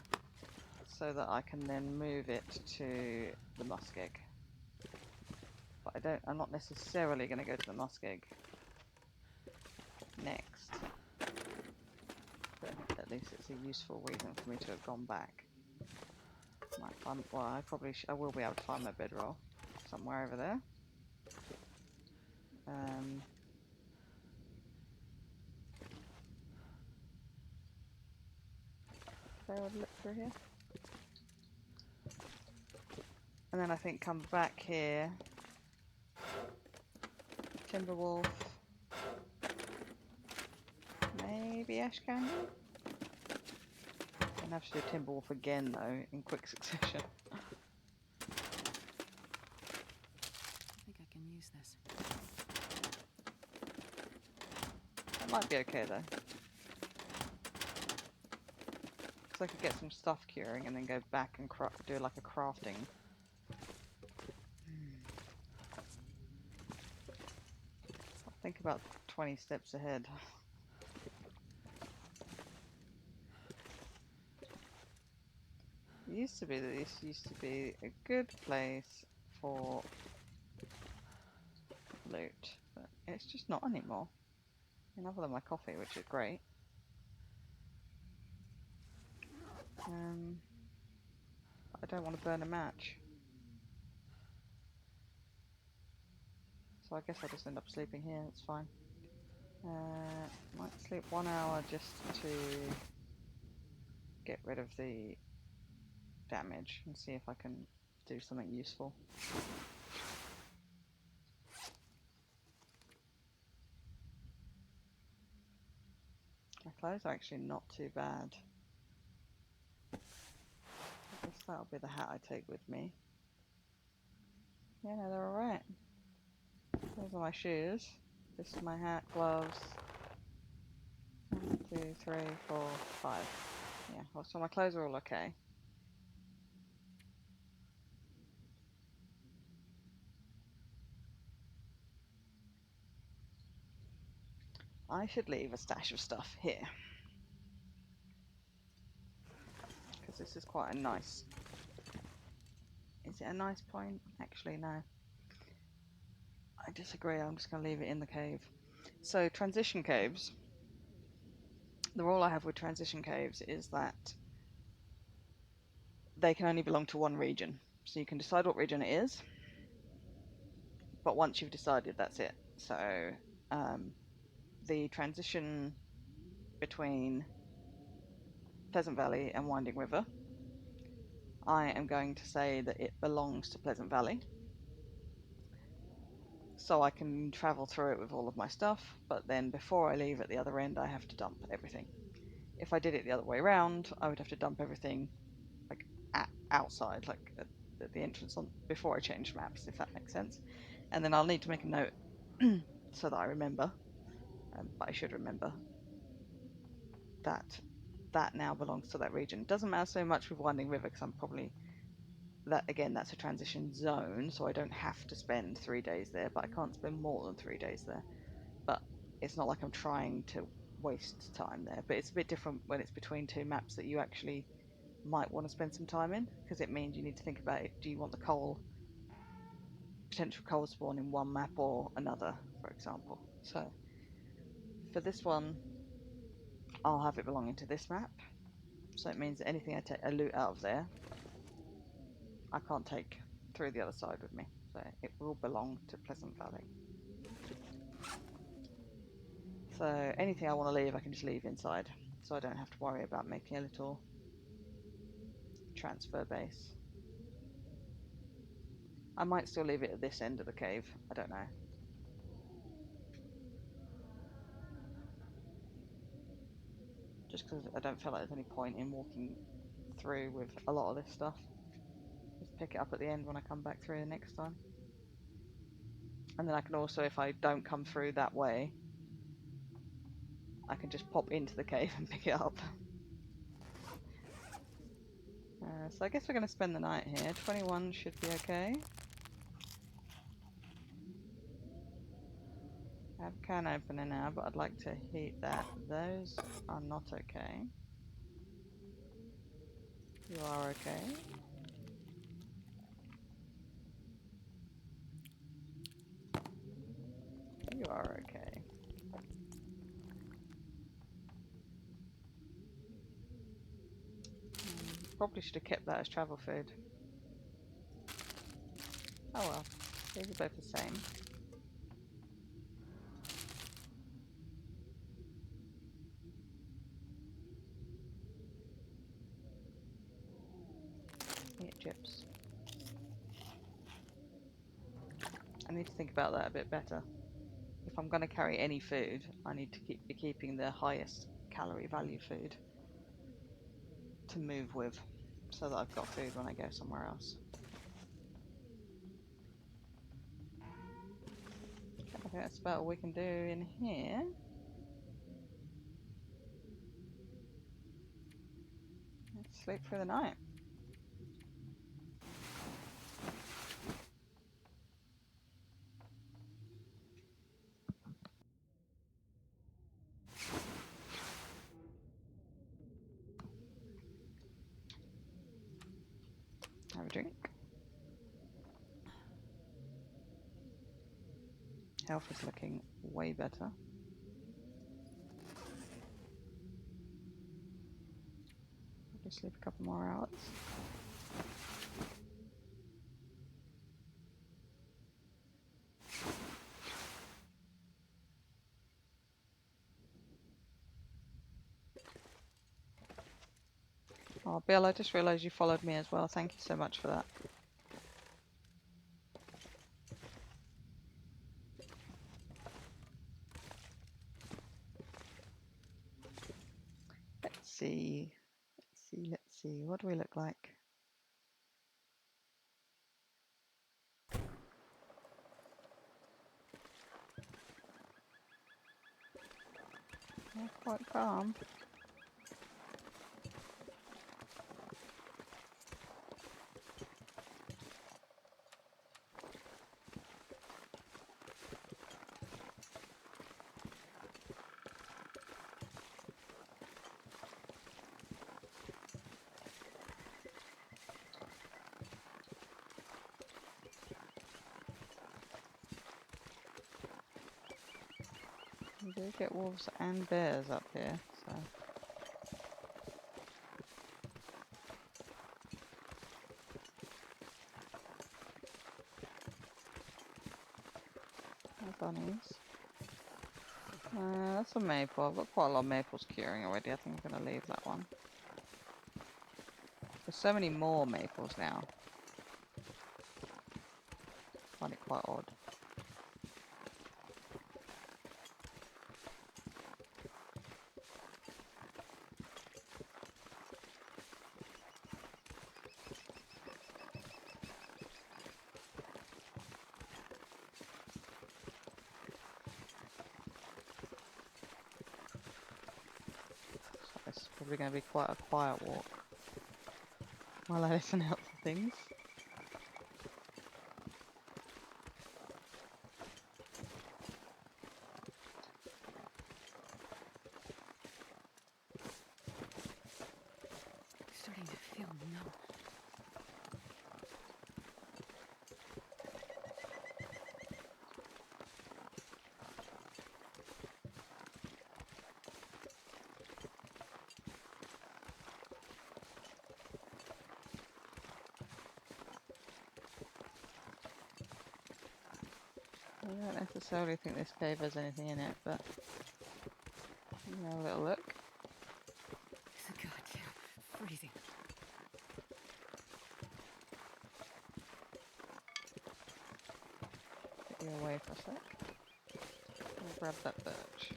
so that I can then move it to the muskeg. But I'm not necessarily going to go to the muskeg next. But at least it's a useful reason for me to have gone back. Might find, well, I will be able to find my bedroll somewhere over there. Did I look through here? And then I think come back here. Timberwolf. Maybe Ash Canyon? I'm gonna have to do Timberwolf again though, in quick succession. I think I can use this. That might be okay though. Because I could get some stuff curing and then go back and do like a crafting. I'll think about 20 steps ahead. It used to be that this used to be a good place for loot, but it's just not anymore. Other than my coffee, which is great. I don't want to burn a match. So I guess I'll just end up sleeping here, that's fine. Might sleep 1 hour just to get rid of the damage and see if I can do something useful. My clothes are actually not too bad. I guess that'll be the hat I take with me. Yeah, no, they're alright. Those are my shoes. This is my hat, gloves. 1, 2, 3, 4, 5. Yeah, well, so my clothes are all okay. I should leave a stash of stuff here. Because this is quite a nice... Is it a nice point? Actually, no. I disagree, I'm just going to leave it in the cave. So, transition caves. The rule I have with transition caves is that they can only belong to one region. So you can decide what region it is, but once you've decided, that's it. So, the transition between Pleasant Valley and Winding River, I am going to say that it belongs to Pleasant Valley. So I can travel through it with all of my stuff, but then before I leave at the other end, I have to dump everything. If I did it the other way around, I would have to dump everything like outside, like at the entrance before I change maps, if that makes sense. And then I'll need to make a note so that I remember, but I should remember that that now belongs to that region. It doesn't matter so much with Winding River because I'm probably that's a transition zone, so I don't have to spend 3 days there, but I can't spend more than 3 days there. But it's not like I'm trying to waste time there. But it's a bit different when it's between two maps that you actually might want to spend some time in, because it means you need to think about it. Do you want the potential coal spawn in one map or another, for example? So for this one, I'll have it belonging to this map. So it means that anything I loot out of there, I can't take through the other side with me. So it will belong to Pleasant Valley. So anything I want to leave, I can just leave inside. So I don't have to worry about making a little transfer base. I might still leave it at this end of the cave. I don't know. Just because I don't feel like there's any point in walking through with a lot of this stuff. Just pick it up at the end when I come back through the next time. And then I can also, if I don't come through that way, I can just pop into the cave and pick it up. So I guess we're going to spend the night here. 21 should be okay. I have a can opener now, but I'd like to heat that. Those are not okay. You are okay. You are okay. Probably should have kept that as travel food. Oh well, these are both the same. Eat chips. I need to think about that a bit better. If I'm going to carry any food, I need to be keeping the highest calorie value food to move with, so that I've got food when I go somewhere else. Okay, I think that's about all we can do in here. Let's sleep through the night. Have a drink. Health is looking way better. Probably sleep a couple more hours. Oh, Bill, I just realised you followed me as well. Thank you so much for that. Let's see. Let's see. What do we look like? We're quite calm. We do get wolves and bears up here, so. No bunnies. That's a maple. I've got quite a lot of maples curing already. I think I'm going to leave that one. There's so many more maples now. I find it quite odd. So it's probably going to be quite a quiet walk while I listen out for things. Starting to feel numb. I don't necessarily think this cave has anything in it, but have a little look. God, yeah, freezing. Get you away for a sec. I'll grab that birch.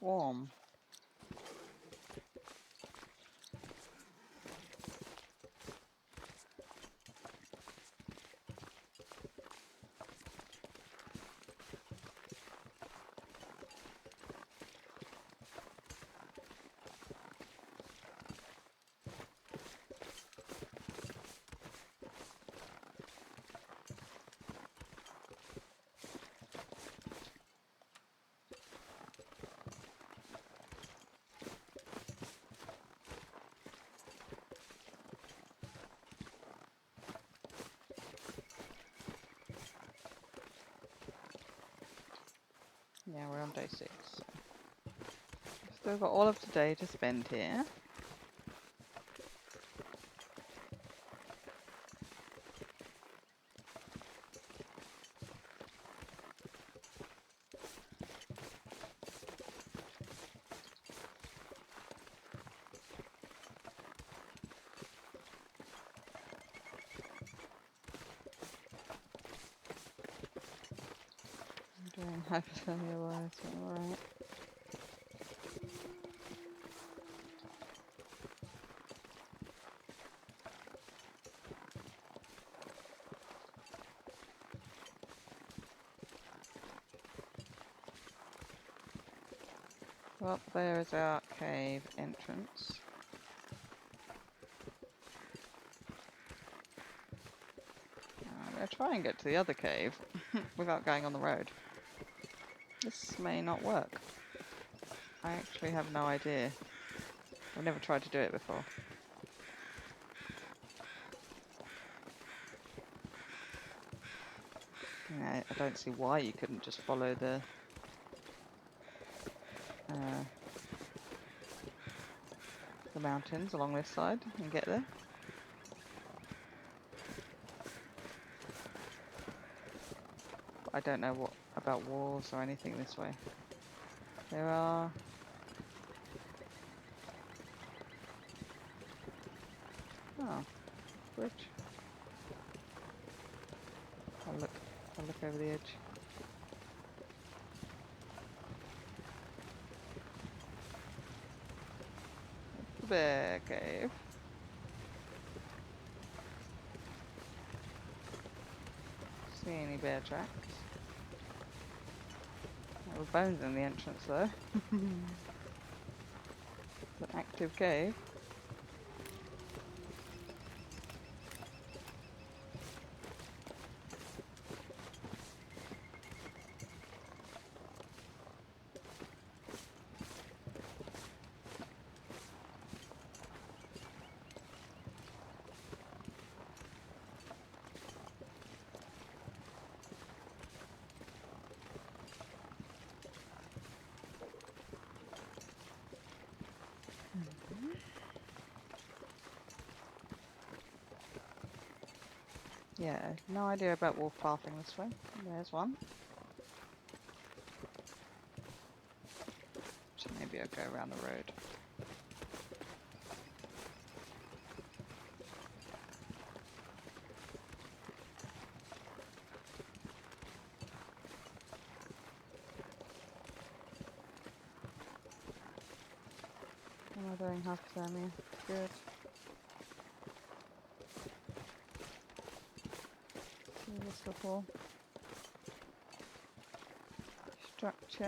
not warm. Yeah, we're on day 6. Still got all of today to spend here. I'm doing hypothermia wise, alright. Well, there is our cave entrance. I'm going to try and get to the other cave without going on the road. This may not work. I actually have no idea. I've never tried to do it before. Yeah, I don't see why you couldn't just follow the mountains along this side and get there. But I don't know what about walls or anything this way. There are... Oh, bridge. I'll look over the edge. The bear cave. See any bear tracks? There were bones in the entrance though. It's an active cave. Yeah, no idea about wolf pathing this way. There's one. So maybe I'll go around the road. Am I doing hypothermia? Good. See this little structure. I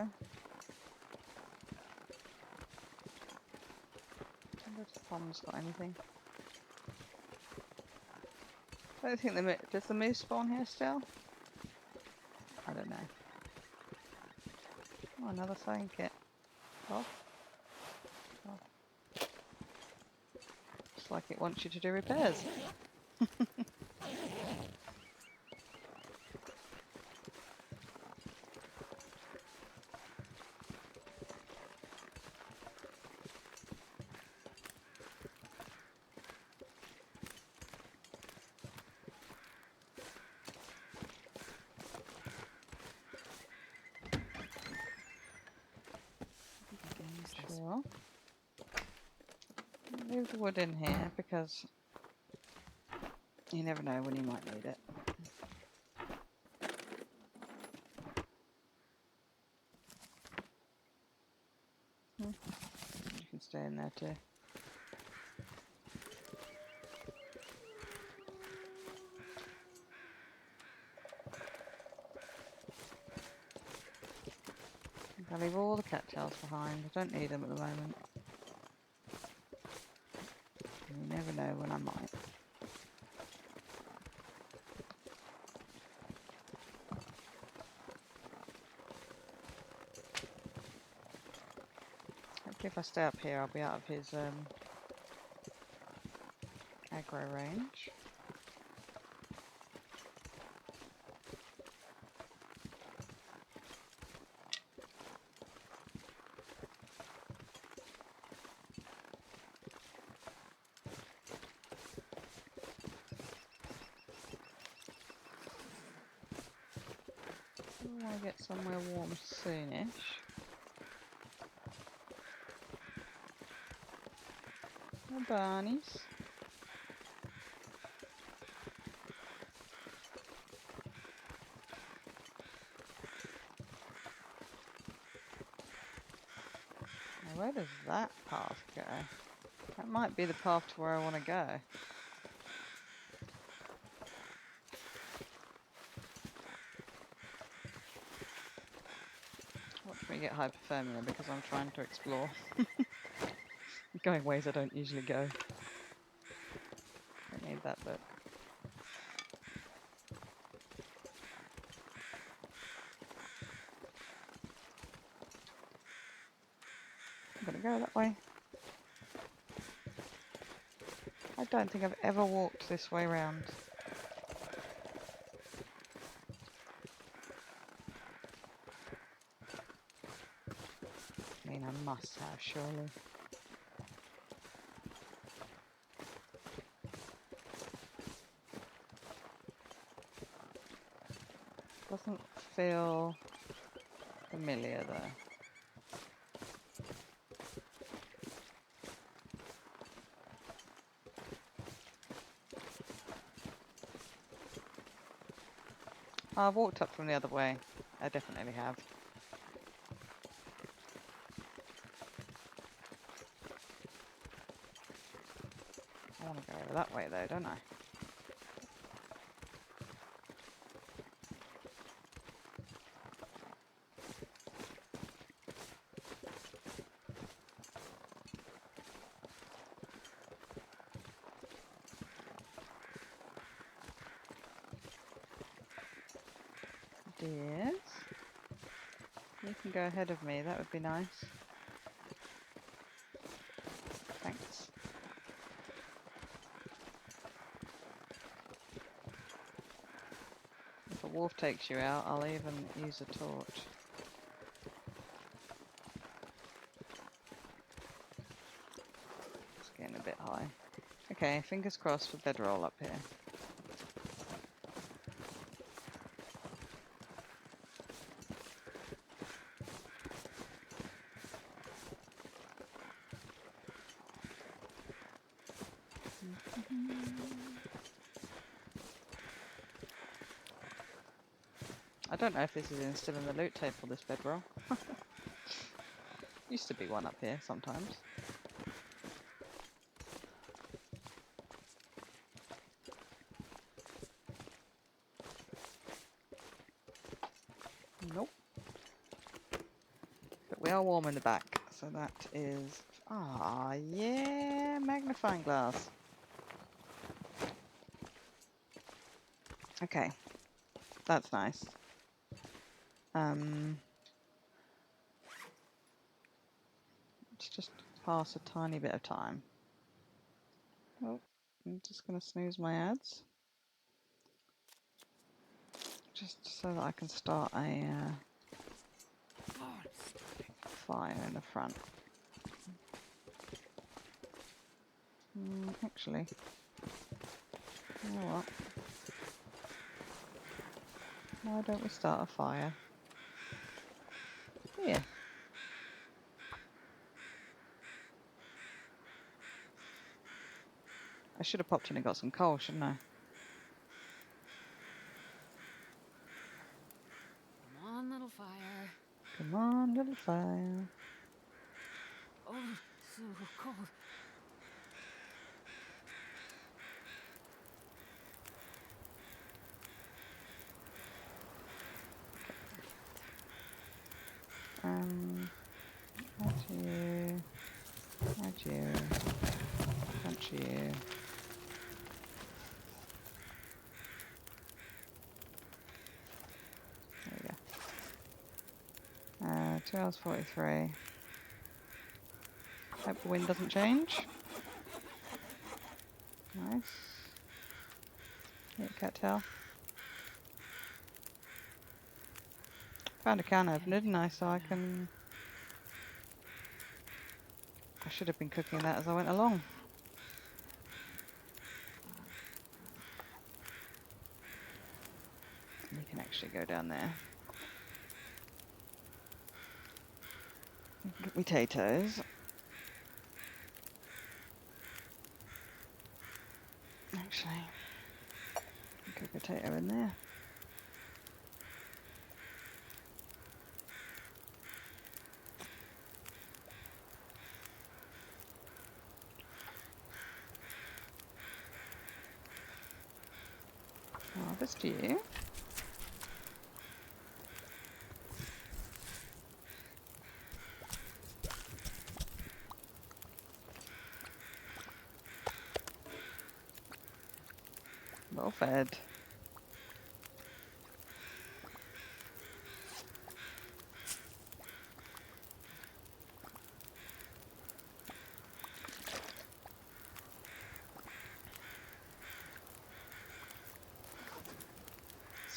wonder if the pond's got anything. I don't think does the moose spawn here still? I don't know. Oh, another sewing kit. Oh. Oh. Looks like it wants you to do repairs. Sure. Leave the wood in here because you never know when you might need it. You can stay in there too. I'll leave all the cattails behind. I don't need them at the moment. You never know when I might. Hopefully if I stay up here I'll be out of his aggro range. Oh, I get somewhere warm soonish. Oh, Barneys. Now, where does that path go? That might be the path to where I want to go. Watch me get hypothermia because I'm trying to explore. Going ways I don't usually go. Don't need that book. I'm gonna go that way. I don't think I've ever walked this way round. I mean, I must have, surely. Doesn't feel familiar though. Oh, I've walked up from the other way. I definitely have. I want to go over that way though, don't I? Dears, you can go ahead of me, that would be nice. Thanks. If a wolf takes you out, I'll even use a torch. It's getting a bit high. Okay, fingers crossed for bedroll up here. I don't know if this is still in the loot table, this bedroll. Used to be one up here sometimes. Nope. But we are warm in the back, so that is... Ah, yeah, magnifying glass. Okay, that's nice. Let's just pass a tiny bit of time. Oh, I'm just going to snooze my ads. Just so that I can start a fire in the front. Actually, you know what? Why don't we start a fire here? I should have popped in and got some coal, shouldn't I? Come on, little fire. Come on, little fire. Oh, so cold. Add you, add you, punch you. There we go. 2 hours 43. Hope the wind doesn't change. Nice. Yeah, cattail. Found a can opener, didn't I? So I can... I should have been cooking that as I went along. You can actually go down there. Get potatoes. Actually, cook a potato in there. Harvest you. Well fed.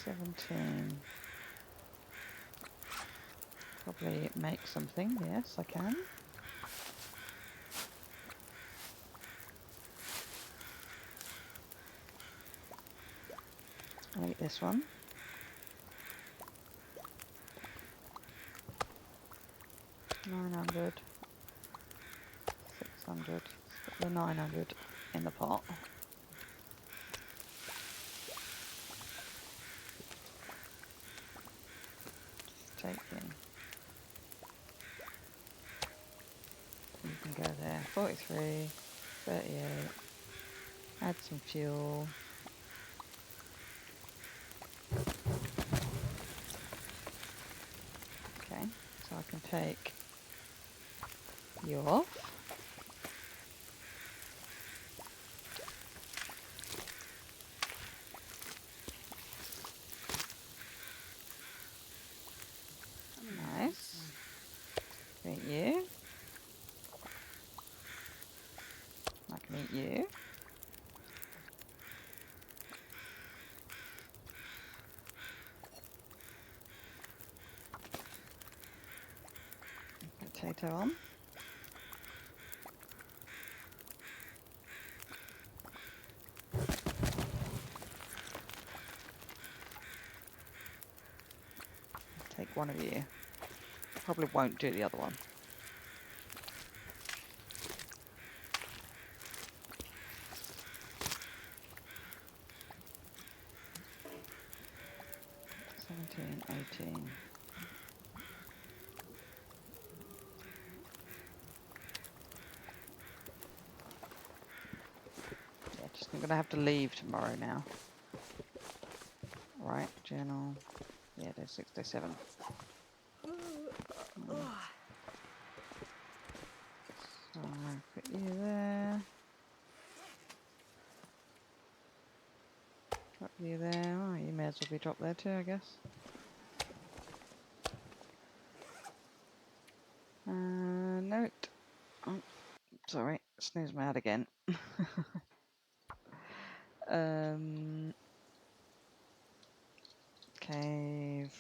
$17. Probably make something. Yes, I can. I'll eat this one. 900. 600. Put the 900 in the pot. Take in. You can go there. 43, 38. Add some fuel. Okay, so I can take you off. Nice. Eat you. I can eat you. Potato on. Take one of you. Probably won't do the other one. $17, $18. Yeah, just I'm gonna have to leave tomorrow now. Right, journal. Yeah, there's 67. So put you there. Drop you there. Oh, you may as well be dropped there too, I guess. Note. Oh, sorry, snooze me out again. Cave.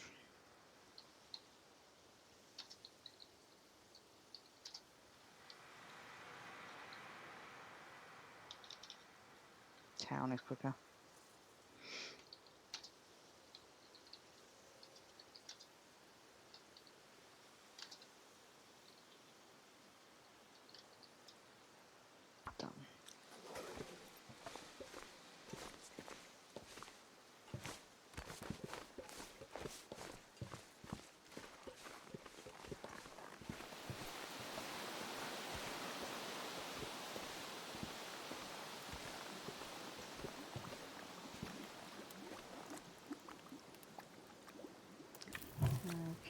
Town is quicker. Done.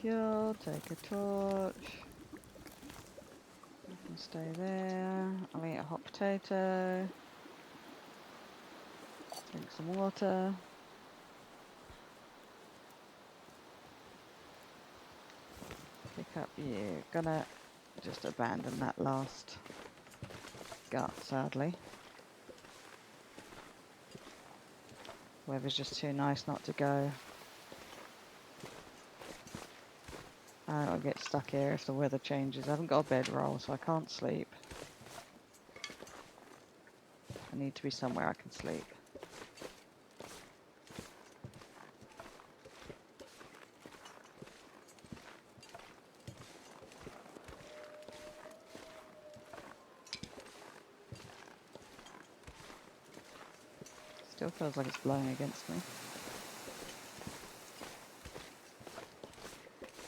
Fuel, take a torch. You can stay there. I'll eat a hot potato. Drink some water. Pick up, you're gonna just abandon that last gut, sadly. Weather's just too nice not to go. I'll get stuck here if the weather changes. I haven't got a bedroll, so I can't sleep. I need to be somewhere I can sleep. Still feels like it's blowing against me.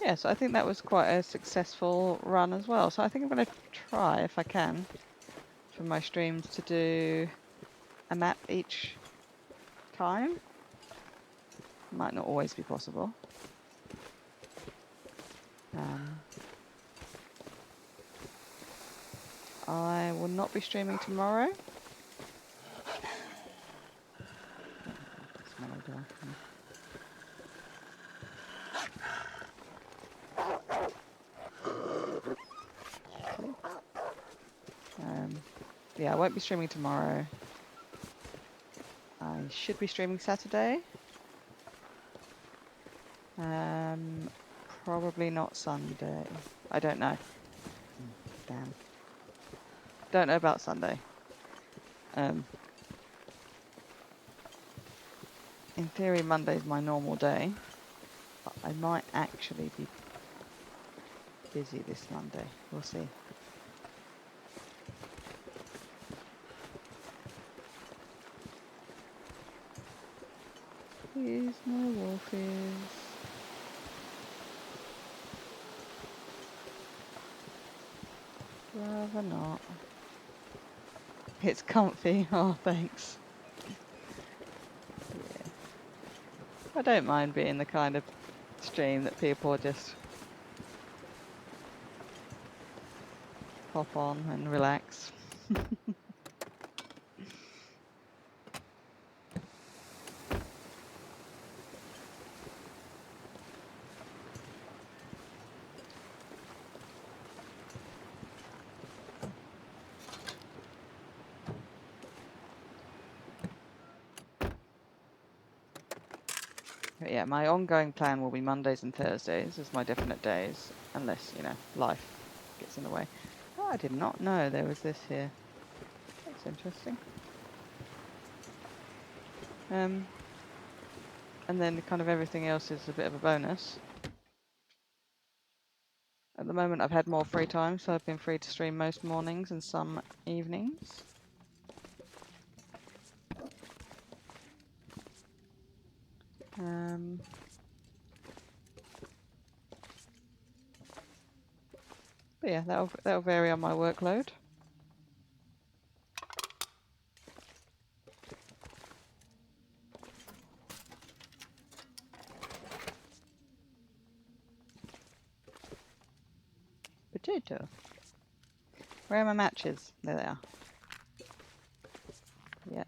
Yeah, so I think that was quite a successful run as well. So I think I'm going to try, if I can, for my streams to do a map each time. Might not always be possible. I will not be streaming tomorrow. Yeah, I won't be streaming tomorrow. I should be streaming Saturday. Probably not Sunday. I don't know. Damn. Don't know about Sunday. In theory, Monday's my normal day, but I might actually be busy this Monday. We'll see. Here's my wolfies. Rather not. It's comfy. Oh, thanks. Yeah. I don't mind being the kind of stream that people just pop on and relax. But yeah, my ongoing plan will be Mondays and Thursdays as my definite days, unless, you know, life gets in the way. Oh, I did not know there was this here. That's interesting. And then kind of everything else is a bit of a bonus. At the moment I've had more free time, so I've been free to stream most mornings and some evenings. But yeah, that'll vary on my workload. Potato. Where are my matches? There they are. Yeah,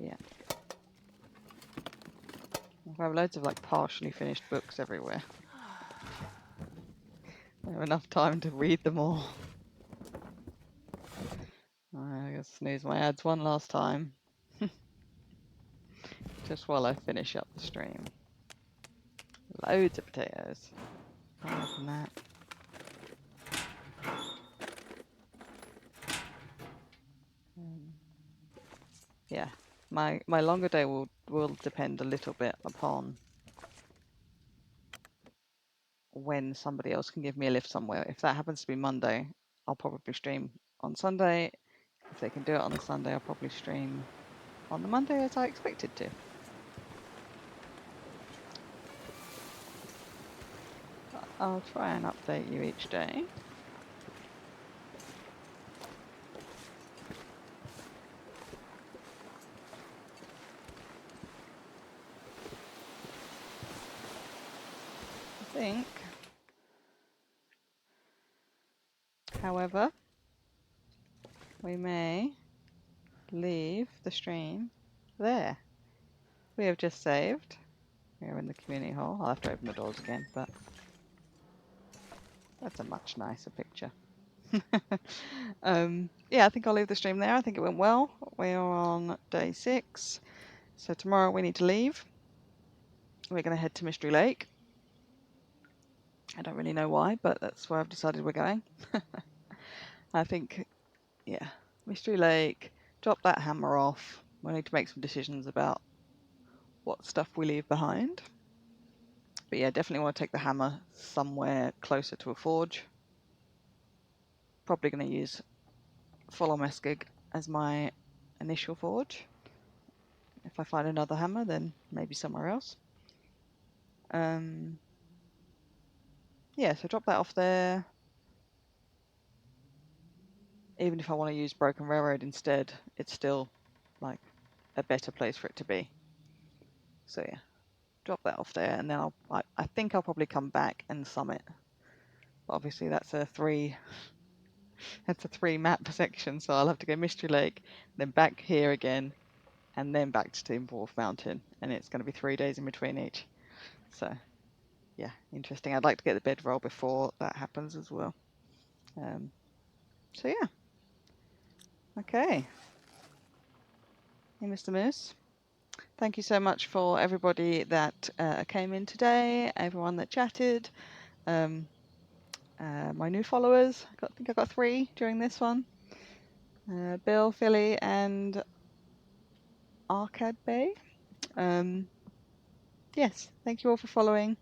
yeah. I have loads of like partially finished books everywhere. I have enough time to read them all. I'm gonna snooze my ads one last time. Just while I finish up the stream. Loads of potatoes. Apart from that. Yeah, my longer day will depend a little bit upon when somebody else can give me a lift somewhere. If that happens to be Monday, I'll probably stream on Sunday. If they can do it on the Sunday, I'll probably stream on the Monday as I expected to. I'll try and update you each day. think, however, we may leave the stream there. We have just saved. We're in the community hall. I'll have to open the doors again, but that's a much nicer picture. Yeah, I think I'll leave the stream there. I think it went well. We are on day 6. So tomorrow we need to leave. We're going to head to Mystery Lake. I don't really know why, but that's where I've decided we're going. I think, yeah, Mystery Lake, drop that hammer off. We need to make some decisions about what stuff we leave behind. But yeah, definitely want to take the hammer somewhere closer to a forge. Probably going to use Follow Meskig as my initial forge. If I find another hammer, then maybe somewhere else. Yeah, so drop that off there. Even if I want to use Broken Railroad instead, it's still like a better place for it to be. So yeah, drop that off there, and then I think I'll probably come back and summit. But obviously that's a 3 map section, so I'll have to go Mystery Lake, then back here again, and then back to Timberwolf Mountain, and it's going to be 3 days in between each. So yeah, interesting. I'd like to get the bedroll before that happens as well. So yeah, okay. Hey, Mr. Moose. Thank you so much for everybody that came in today, everyone that chatted, my new followers. I think I got 3 during this one. Bill, Philly, and Arcade Bay. Yes, thank you all for following.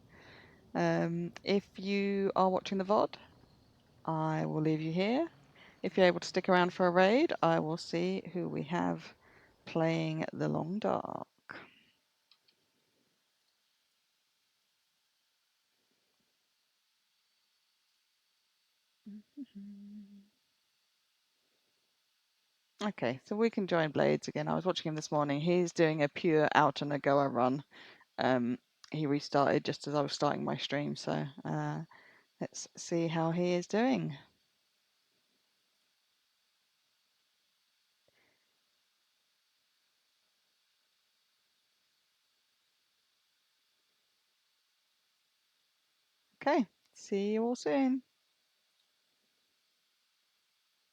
If you are watching the VOD, I will leave you here. If you're able to stick around for a raid, I will see who we have playing the Long Dark. Okay, so we can join Blades again. I was watching him this morning. He's doing a pure out and a goer run. He restarted just as I was starting my stream, so let's see how he is doing. Okay, see you all soon.